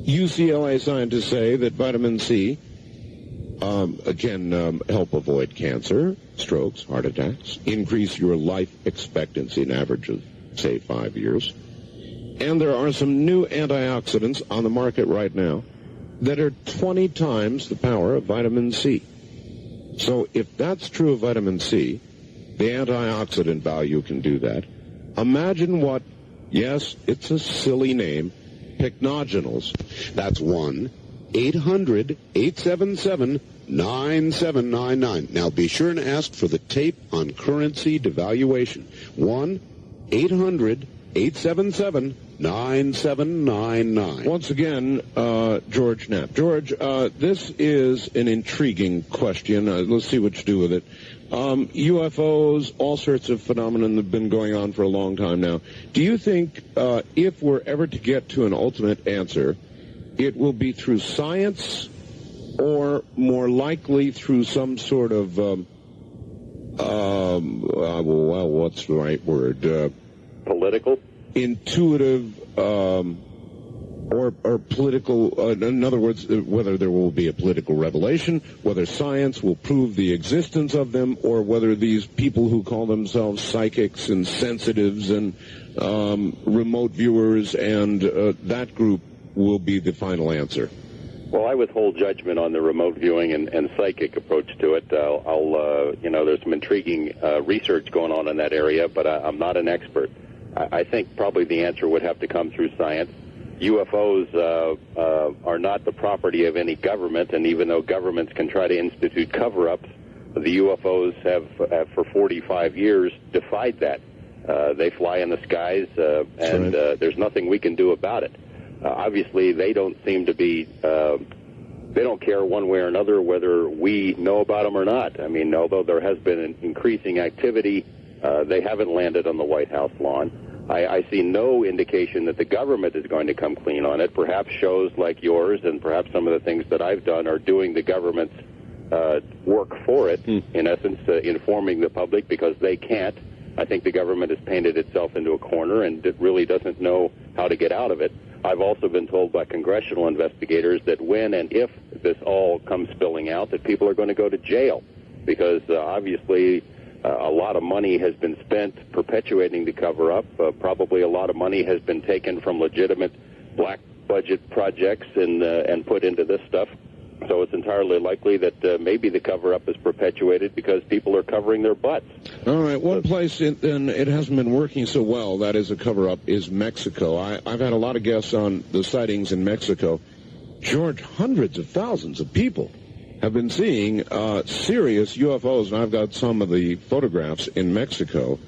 UCLA scientists say that vitamin C can help avoid cancer, strokes, heart attacks, increase your life expectancy, an average of, say, 5 years. And there are some new antioxidants on the market right now that are 20 times the power of vitamin C. So if that's true of vitamin C, the antioxidant value can do that. Imagine what, yes, it's a silly name, pycnogenals. That's 1-800-877-9799. Now be sure and ask for the tape on currency devaluation. 1-800-877-9799. Once again, George Knapp. George, this is an intriguing question. Let's see what you do with it. UFOs, all sorts of phenomena have been going on for a long time now. Do you think if we're ever to get to an ultimate answer, it will be through science or more likely through some sort of, what's the right word? Political? Intuitive, or political, in other words, whether there will be a political revelation, whether science will prove the existence of them, or whether these people who call themselves psychics and sensitives and remote viewers and that group will be the final answer. Well, I withhold judgment on the remote viewing and psychic approach to it. There's some intriguing research going on in that area, but I'm not an expert. I think probably the answer would have to come through science. UFOs are not the property of any government, and even though governments can try to institute cover-ups, the UFOs have for 45 years defied that. They fly in the skies, and there's nothing we can do about it. Obviously, they don't seem to be, they don't care one way or another whether we know about them or not. I mean, although there has been an increasing activity, they haven't landed on the White House lawn. I see no indication that the government is going to come clean on it. Perhaps shows like yours and perhaps some of the things that I've done are doing the government's work for it, in essence, informing the public because they can't. I think the government has painted itself into a corner and it really doesn't know how to get out of it. I've also been told by congressional investigators that when and if this all comes spilling out, that people are going to go to jail because obviously a lot of money has been spent perpetuating the cover-up. Probably a lot of money has been taken from legitimate black budget projects and put into this stuff. So it's entirely likely that maybe the cover-up is perpetuated because people are covering their butts. All right, one place it hasn't been working so well, that is a cover-up, is Mexico. I've had a lot of guests on the sightings in Mexico. George, hundreds of thousands of people have been seeing serious UFOs, and I've got some of the photographs in Mexico.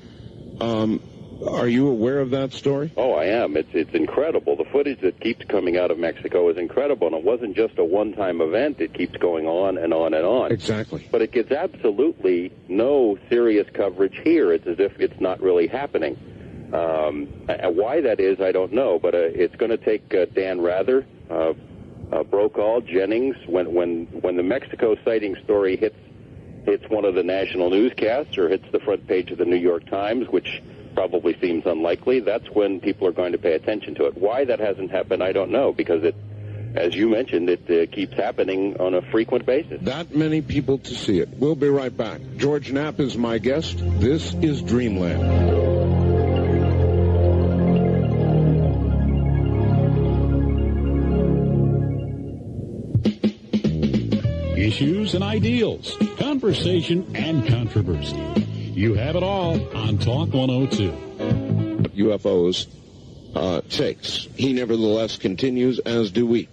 Are you aware of that story? Oh, I am. It's incredible. The footage that keeps coming out of Mexico is incredible, and it wasn't just a one-time event. It keeps going on and on and on. Exactly. But it gets absolutely no serious coverage here. It's as if it's not really happening. Why that is, I don't know, but it's going to take Dan Rather, Brokaw, Jennings. When the Mexico sighting story hits one of the national newscasts or hits the front page of the New York Times, which probably seems unlikely, that's when people are going to pay attention to it. Why that hasn't happened, I don't know, because it, as you mentioned, it keeps happening on a frequent basis. That many people to see it. We'll be right back. George Knapp is my guest. This is Dreamland. Issues and ideals, conversation and controversy. You have it all on Talk 102. UFOs sakes. He nevertheless continues, as do we.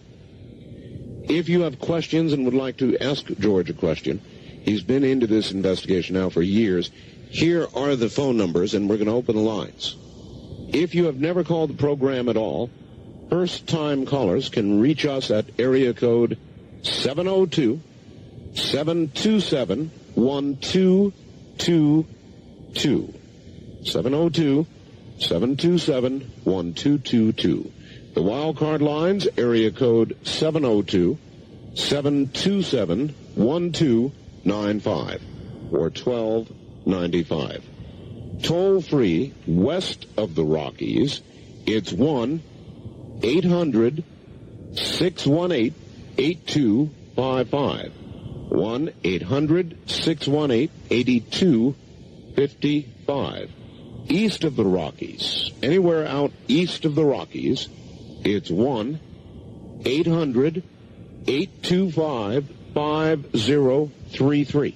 If you have questions and would like to ask George a question, he's been into this investigation now for years. Here are the phone numbers, and we're going to open the lines. If you have never called the program at all, first-time callers can reach us at area code 702-727-1222. 702-727-1222. The wildcard lines, area code 702-727-1295 or 1295. Toll free west of the Rockies, it's 1-800-618-8255. 1-800-618-8255. East of the Rockies, anywhere out east of the Rockies, it's 1-800-825-5033.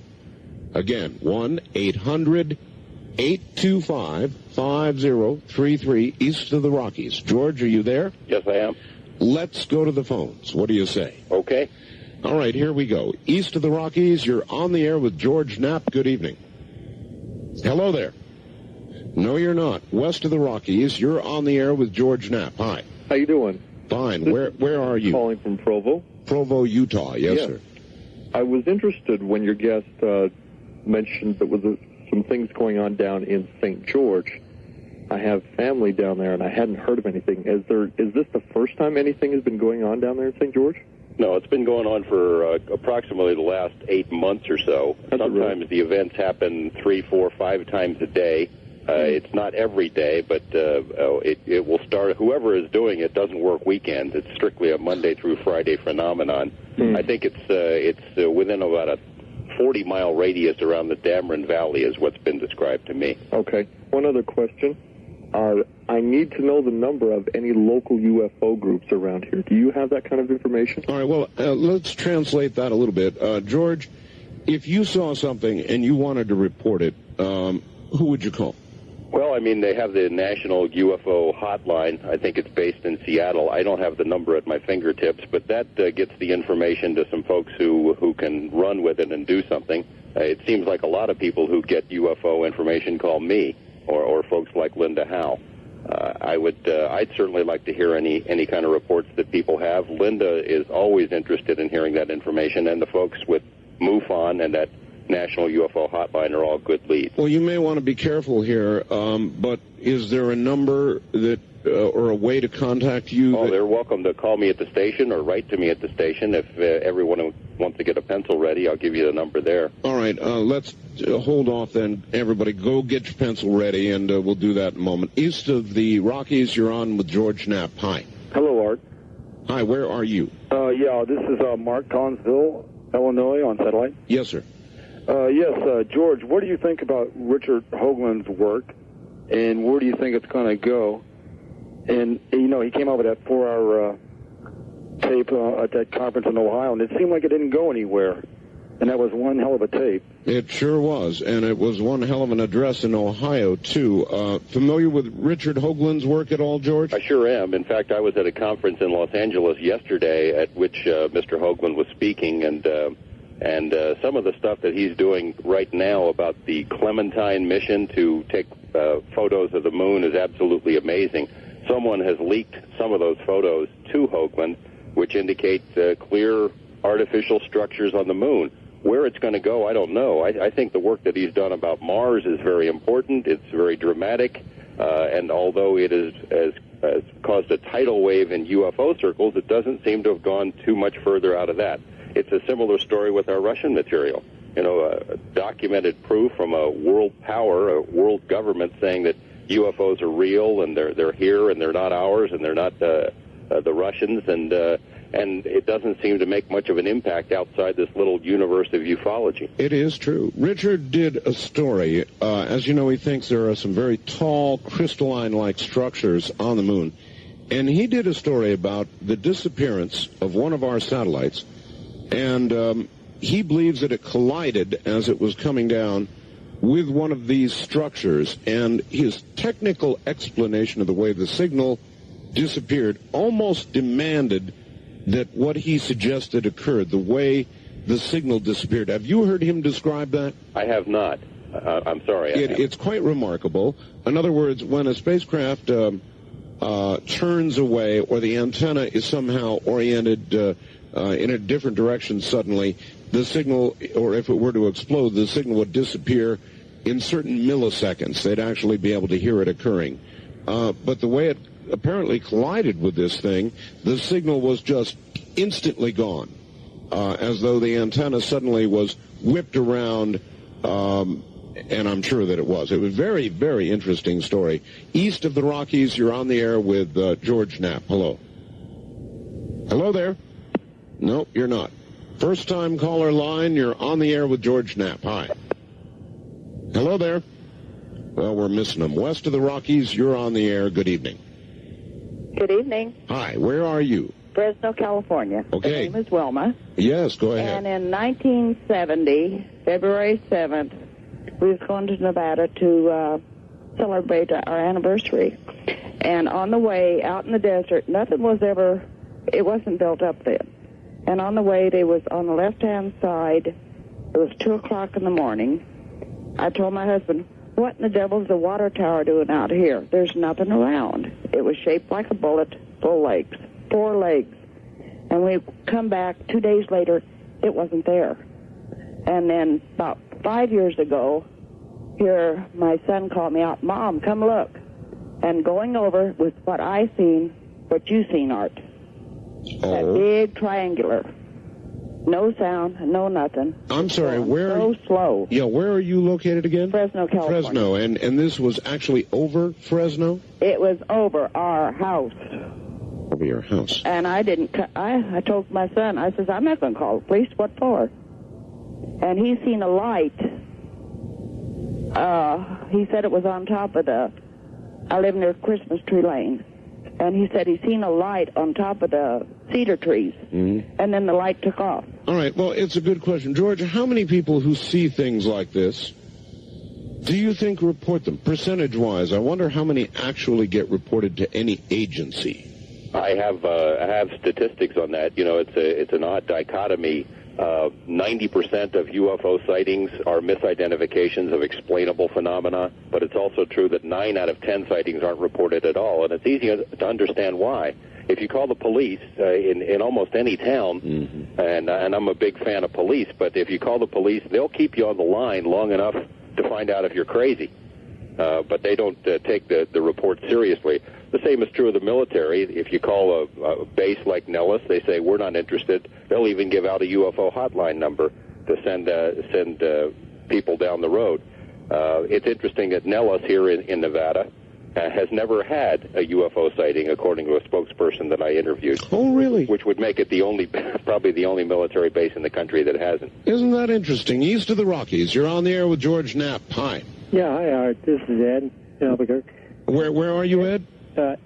Again, 1-800-825-5033, east of the Rockies. George, are you there? Yes, I am. Let's go to the phones. What do you say? Okay. All right, here we go. East of the Rockies, you're on the air with George Knapp. Good evening. Hello there. No, you're not. West of the Rockies, you're on the air with George Knapp. Hi. How you doing? Fine. Where are you? Calling from Provo. Provo, Utah. Yes, sir. I was interested when your guest mentioned there was some things going on down in St. George. I have family down there, and I hadn't heard of anything. Is this the first time anything has been going on down there in St. George? No, it's been going on for approximately the last 8 months or so. Sometimes the events happen 3, 4, 5 times a day. It's not every day, but it will start. Whoever is doing it doesn't work weekends. It's strictly a Monday through Friday phenomenon. I think it's within about a 40-mile radius around the Dameron Valley is what's been described to me. Okay. One other question. I need to know the number of any local UFO groups around here. Do you have that kind of information? All right, well, let's translate that a little bit. George, if you saw something and you wanted to report it, who would you call? Well, I mean, they have the National UFO Hotline. I think it's based in Seattle. I don't have the number at my fingertips, but that gets the information to some folks who can run with it and do something. It seems like a lot of people who get UFO information call me or folks like Linda Howe. I'd certainly like to hear any kind of reports that people have. Linda is always interested in hearing that information, and the folks with MUFON and that National UFO Hotline are all good leads. Well, you may want to be careful here, but is there a number that or a way to contact you? Oh, they're welcome to call me at the station or write to me at the station. If everyone wants to get a pencil ready, I'll give you the number there. All right, let's hold off then. Everybody, go get your pencil ready, and we'll do that in a moment. East of the Rockies, you're on with George Knapp. Hi. Hello, Art. Hi, where are you? This is Mark, Collinsville, Illinois, on satellite. Yes, sir. George, what do you think about Richard Hoagland's work, and where do you think it's going to go? And, he came out with that 4-hour tape at that conference in Ohio, and it seemed like it didn't go anywhere. And that was one hell of a tape. It sure was, and it was one hell of an address in Ohio, too. Familiar with Richard Hoagland's work at all, George? I sure am. In fact, I was at a conference in Los Angeles yesterday at which Mr. Hoagland was speaking, and some of the stuff that he's doing right now about the Clementine mission to take photos of the moon is absolutely amazing. Someone has leaked some of those photos to Hoagland, which indicate clear artificial structures on the moon. Where it's going to go, I don't know. I think the work that he's done about Mars is very important. It's very dramatic, and although it is as caused a tidal wave in UFO circles, it doesn't seem to have gone too much further out of that. It's a similar story with our Russian material. Documented proof from a world power, a world government saying that UFOs are real and they're here and they're not ours and they're not the Russians, and it doesn't seem to make much of an impact outside this little universe of ufology. It is true. Richard did a story. As you know, he thinks there are some very tall, crystalline-like structures on the moon. And he did a story about the disappearance of one of our satellites. And he believes that it collided as it was coming down with one of these structures. And his technical explanation of the way the signal disappeared almost demanded that what he suggested occurred, the way the signal disappeared. Have you heard him describe that? I have not. I'm sorry. It's quite remarkable. In other words, when a spacecraft turns away or the antenna is somehow oriented in a different direction suddenly, the signal, or if it were to explode, the signal would disappear in certain milliseconds. They'd actually be able to hear it occurring. But the way it apparently collided with this thing, the signal was just instantly gone, as though the antenna suddenly was whipped around, and I'm sure that it was. It was a very, very interesting story. East of the Rockies, you're on the air with George Knapp. Hello. Hello there. No, you're not. First-time caller line, you're on the air with George Knapp. Hi. Hello there. Well, we're missing him. West of the Rockies, you're on the air. Good evening. Good evening. Hi, where are you? Fresno, California. Okay. My name is Wilma. Yes, go ahead. And in 1970, February 7th, we was going to Nevada to celebrate our anniversary. And on the way out in the desert, it wasn't built up then. And on the way, they was on the left-hand side, it was 2 o'clock in the morning. I told my husband, what in the devil's the water tower doing out here? There's nothing around. It was shaped like a bullet, 4 legs. And we come back 2 days later, it wasn't there. And then about 5 years ago, here my son called me out, Mom, come look. And going over was what I seen, what you seen, Art. That big triangular. No sound, no nothing. I'm sorry, where? So slow. Yeah, where are you located again? Fresno, California. Fresno, and this was actually over Fresno? It was over our house. Over your house. And I told my son, I says, I'm not going to call the police. What for? And he seen a light. He said it was on top of I live near Christmas Tree Lane. And he said he seen a light on top of the cedar trees. Mm-hmm. And then the light took off. All right, well, it's a good question. George, how many people who see things like this do you think report them? Percentage-wise, I wonder how many actually get reported to any agency. I have statistics on that. It's an odd dichotomy. 90% of UFO sightings are misidentifications of explainable phenomena, but it's also true that 9 out of 10 sightings aren't reported at all, and it's easy to understand why. If you call the police in almost any town, mm-hmm. and I'm a big fan of police, but if you call the police, they'll keep you on the line long enough to find out if you're crazy, but they don't take the report seriously. The same is true of the military. If you call a base like Nellis, they say, we're not interested. They'll even give out a UFO hotline number to send people down the road. It's interesting that Nellis here in Nevada has never had a UFO sighting, according to a spokesperson that I interviewed. Oh, really? Which would make it probably the only military base in the country that hasn't. Isn't that interesting? East of the Rockies, you're on the air with George Knapp. Hi. Yeah, hi, Art. This is Ed in Albuquerque. Where are you, Ed?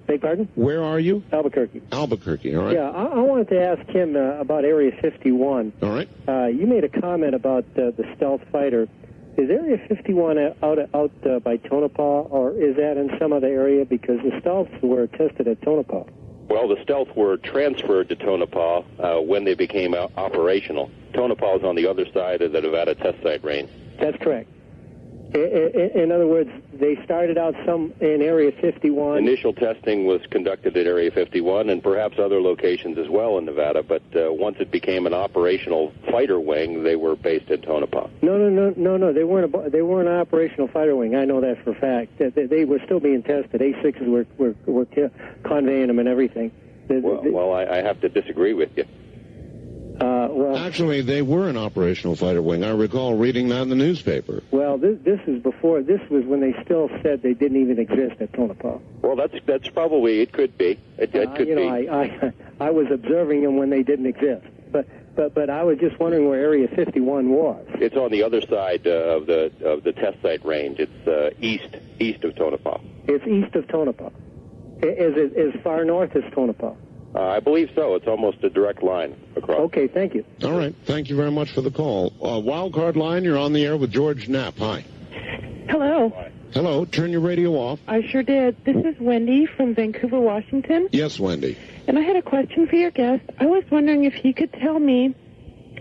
Beg pardon? Where are you? Albuquerque. Albuquerque, all right. Yeah, I wanted to ask him about Area 51. All right. You made a comment about the stealth fighter. Is Area 51 out by Tonopah, or is that in some other area? Because the stealths were tested at Tonopah. Well, the stealth were transferred to Tonopah when they became operational. Tonopah is on the other side of the Nevada test site range. That's correct. In other words, they started out some in Area 51. Initial testing was conducted at Area 51 and perhaps other locations as well in Nevada, but once it became an operational fighter wing, they were based in Tonopah. No. They weren't an operational fighter wing. I know that for a fact. They were still being tested. A6s were conveying them and everything. Well, I have to disagree with you. Actually, they were an operational fighter wing. I recall reading that in the newspaper. Well, this is before. This was when they still said they didn't even exist at Tonopah. Well, that's probably, it could be. It could be. I was observing them when they didn't exist. But I was just wondering where Area 51 was. It's on the other side of the test site range. It's east of Tonopah. It's east of Tonopah. Is it as far north as Tonopah? I believe so. It's almost a direct line across. Okay, thank you. All right. Thank you very much for the call. Wildcard line, you're on the air with George Knapp. Hi. Hello. Hello. Turn your radio off. I sure did. This is Wendy from Vancouver, Washington. Yes, Wendy. And I had a question for your guest. I was wondering if he could tell me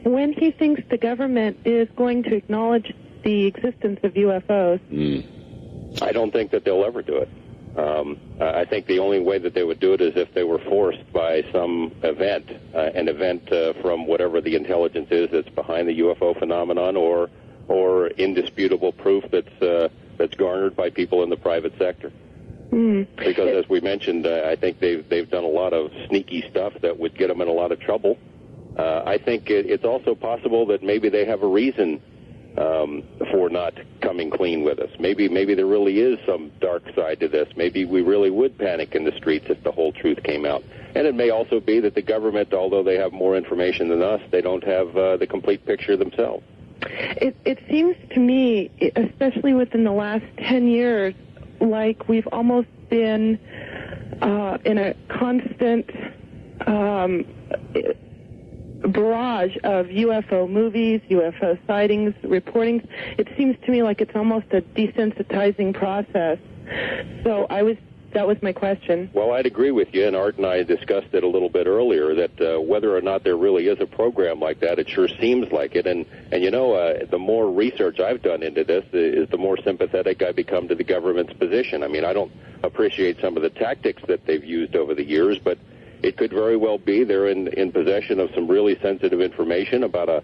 when he thinks the government is going to acknowledge the existence of UFOs. I don't think that they'll ever do it. I think the only way that they would do it is if they were forced by some event, an event from whatever the intelligence is that's behind the UFO phenomenon, or indisputable proof that's garnered by people in the private sector. Because, as we mentioned, I think they've done a lot of sneaky stuff that would get them in a lot of trouble. I think it's also possible that maybe they have a reason for not coming clean with us. Maybe there really is some dark side to this. Maybe we really would panic in the streets if the whole truth came out. And it may also be that the government, although they have more information than us, they don't have the complete picture themselves. It seems to me, especially within the last 10 years, like we've almost been in a constant barrage of UFO movies, UFO sightings, reportings. It seems to me like it's almost a desensitizing process. So that was my question. Well, I'd agree with you, and Art and I discussed it a little bit earlier, that whether or not there really is a program like that, it sure seems like it. And you know, the more research I've done into this, is the more sympathetic I become to the government's position. I mean, I don't appreciate some of the tactics that they've used over the years, but it could very well be they're in possession of some really sensitive information about a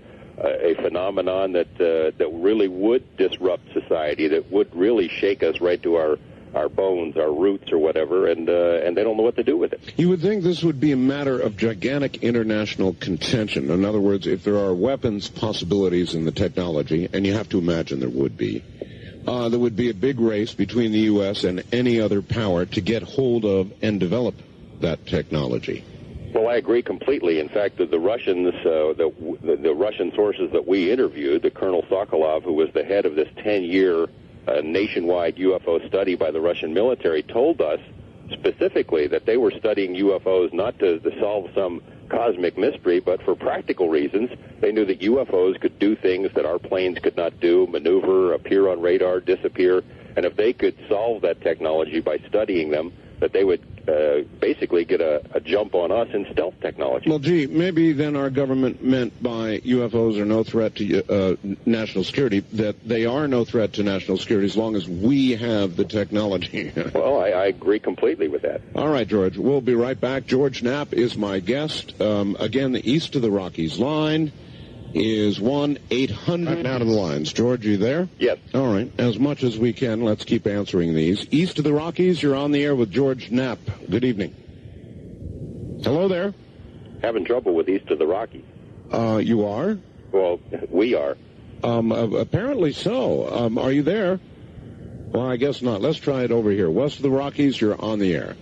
phenomenon that really would disrupt society, that would really shake us right to our bones, our roots, or whatever, and they don't know what to do with it. You would think this would be a matter of gigantic international contention. In other words, if there are weapons possibilities in the technology, and you have to imagine there would be a big race between the U.S. and any other power to get hold of and develop that technology. Well, I agree completely. In fact, the Russians, the Russian sources that we interviewed, the Colonel Sokolov, who was the head of this 10-year nationwide UFO study by the Russian military, told us specifically that they were studying UFOs not to solve some cosmic mystery, but for practical reasons. They knew that UFOs could do things that our planes could not do, maneuver, appear on radar, disappear, and if they could solve that technology by studying them, that they would basically get a jump on us in stealth technology. Well, gee, maybe then our government meant by UFOs are no threat to national security, that they are no threat to national security as long as we have the technology. Well, I agree completely with that. All right, George, we'll be right back. George Knapp is my guest. Again, the East of the Rockies line is 1-800. Now to the lines. George, you there? Yes. All right. As much as we can, let's keep answering these. East of the Rockies, you're on the air with George Knapp. Good evening. Hello there. Having trouble with East of the Rockies. You are? Well, we are. Apparently so. Are you there? Well, I guess not. Let's try it over here. West of the Rockies, you're on the air.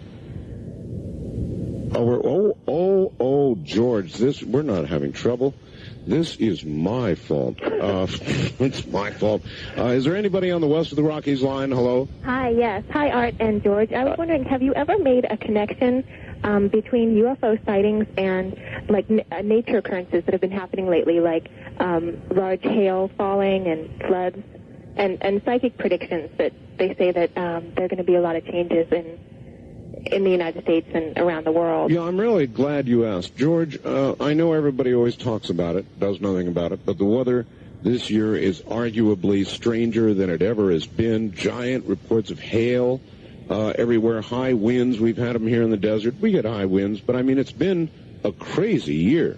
George, we're not having trouble. This is my fault. It's my fault. Is there anybody on the West of the Rockies line? Hello? Hi, yes. Hi, Art and George. I was wondering, have you ever made a connection between UFO sightings and, like, nature occurrences that have been happening lately, like large hail falling and floods, and psychic predictions that they say that there are going to be a lot of changes in the United States and around the world? Yeah, I'm really glad you asked. George, I know everybody always talks about it, does nothing about it, but the weather This year is arguably stranger than it ever has been. Giant reports of hail everywhere, high winds. We've had them here in the desert. We get high winds, but I mean, it's been a crazy year.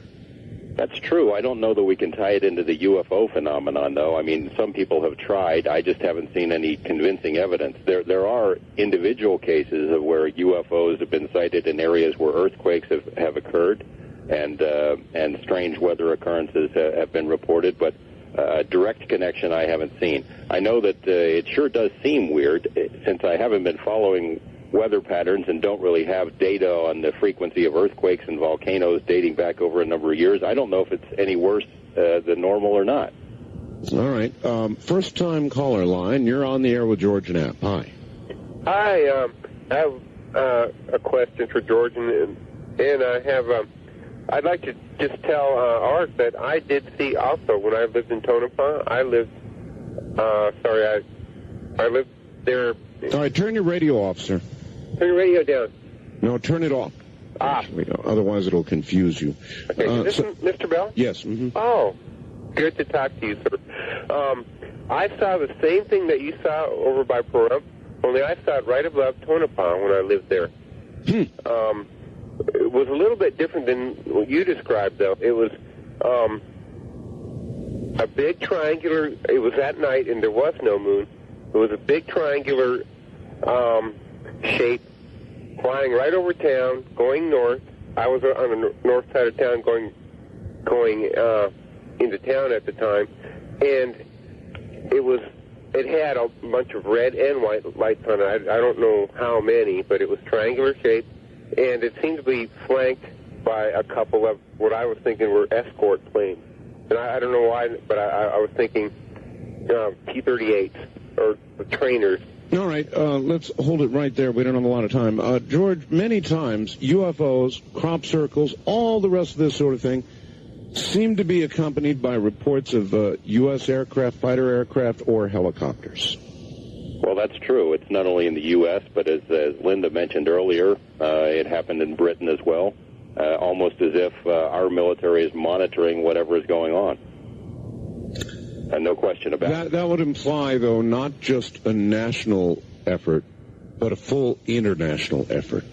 That's true. I don't know that we can tie it into the UFO phenomenon, though. I mean, some people have tried. I just haven't seen any convincing evidence. There are individual cases of where UFOs have been sighted in areas where earthquakes have occurred, and strange weather occurrences have been reported, but direct connection I haven't seen. I know that it sure does seem weird, since I haven't been following weather patterns and don't really have data on the frequency of earthquakes and volcanoes dating back over a number of years. I don't know if it's any worse than normal or not. All right. First-time caller line. You're on the air with George Knapp. Hi. Hi. I have a question for George, and I have... I'd like to just tell Art that I did see also when I lived in Tonopah. I lived there. All right, turn your radio off, sir. Turn your radio down. No, turn it off. Otherwise, it'll confuse you. Okay, is this Mr. Bell? Yes. Mm-hmm. Oh, good to talk to you, sir. I saw the same thing that you saw over by Pahrump, only I saw it right above Tonopah when I lived there. It was a little bit different than what you described, though. It was a big triangular. It was at night, and there was no moon. It was a big triangular shape flying right over town, going north. I was on the north side of town going into town at the time, and it had a bunch of red and white lights on it. I don't know how many, but it was triangular shaped. And it seemed to be flanked by a couple of what I was thinking were escort planes. And I don't know why, but I was thinking T-38s or trainers. All right, let's hold it right there. We don't have a lot of time. George, many times UFOs, crop circles, all the rest of this sort of thing seem to be accompanied by reports of U.S. aircraft, fighter aircraft, or helicopters. Well, that's true. It's not only in the U.S., but as Linda mentioned earlier, it happened in Britain as well, almost as if our military is monitoring whatever is going on. And no question about it. That would imply, though, not just a national effort, but a full international effort.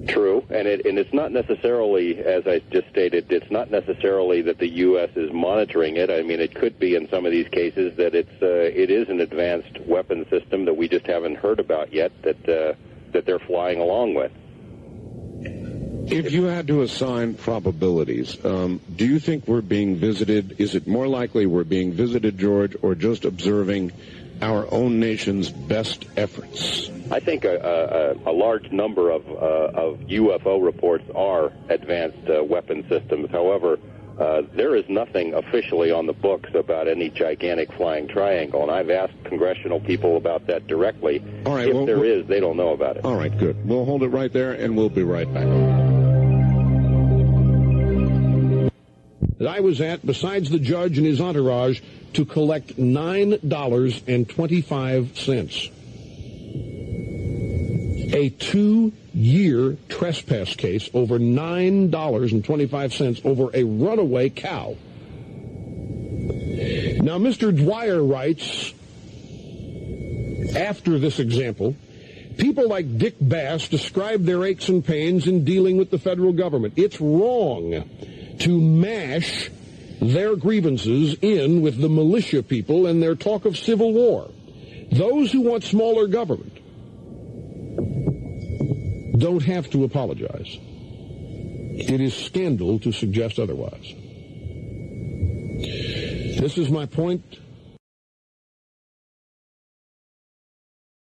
True, and it's not necessarily, as I just stated, it's not necessarily that the U.S. is monitoring it. I mean, it could be in some of these cases that it is an advanced weapon system that we just haven't heard about yet that they're flying along with. If you had to assign probabilities, do you think we're being visited? Is it more likely we're being visited, George, or just observing our own nation's best efforts? I think a large number of UFO reports are advanced weapon systems. However, there is nothing officially on the books about any gigantic flying triangle, and I've asked congressional people about that directly. All right, if there is, they don't know about it. All right, good. We'll hold it right there, and we'll be right back. I was at, besides the judge and his entourage, to collect $9.25. A 2-year trespass case over $9.25 over a runaway cow. Now, Mr. Dwyer writes, after this example, people like Dick Bass describe their aches and pains in dealing with the federal government. It's wrong to mash their grievances in with the militia people and their talk of civil war. Those who want smaller government don't have to apologize. It is scandal to suggest otherwise. This is my point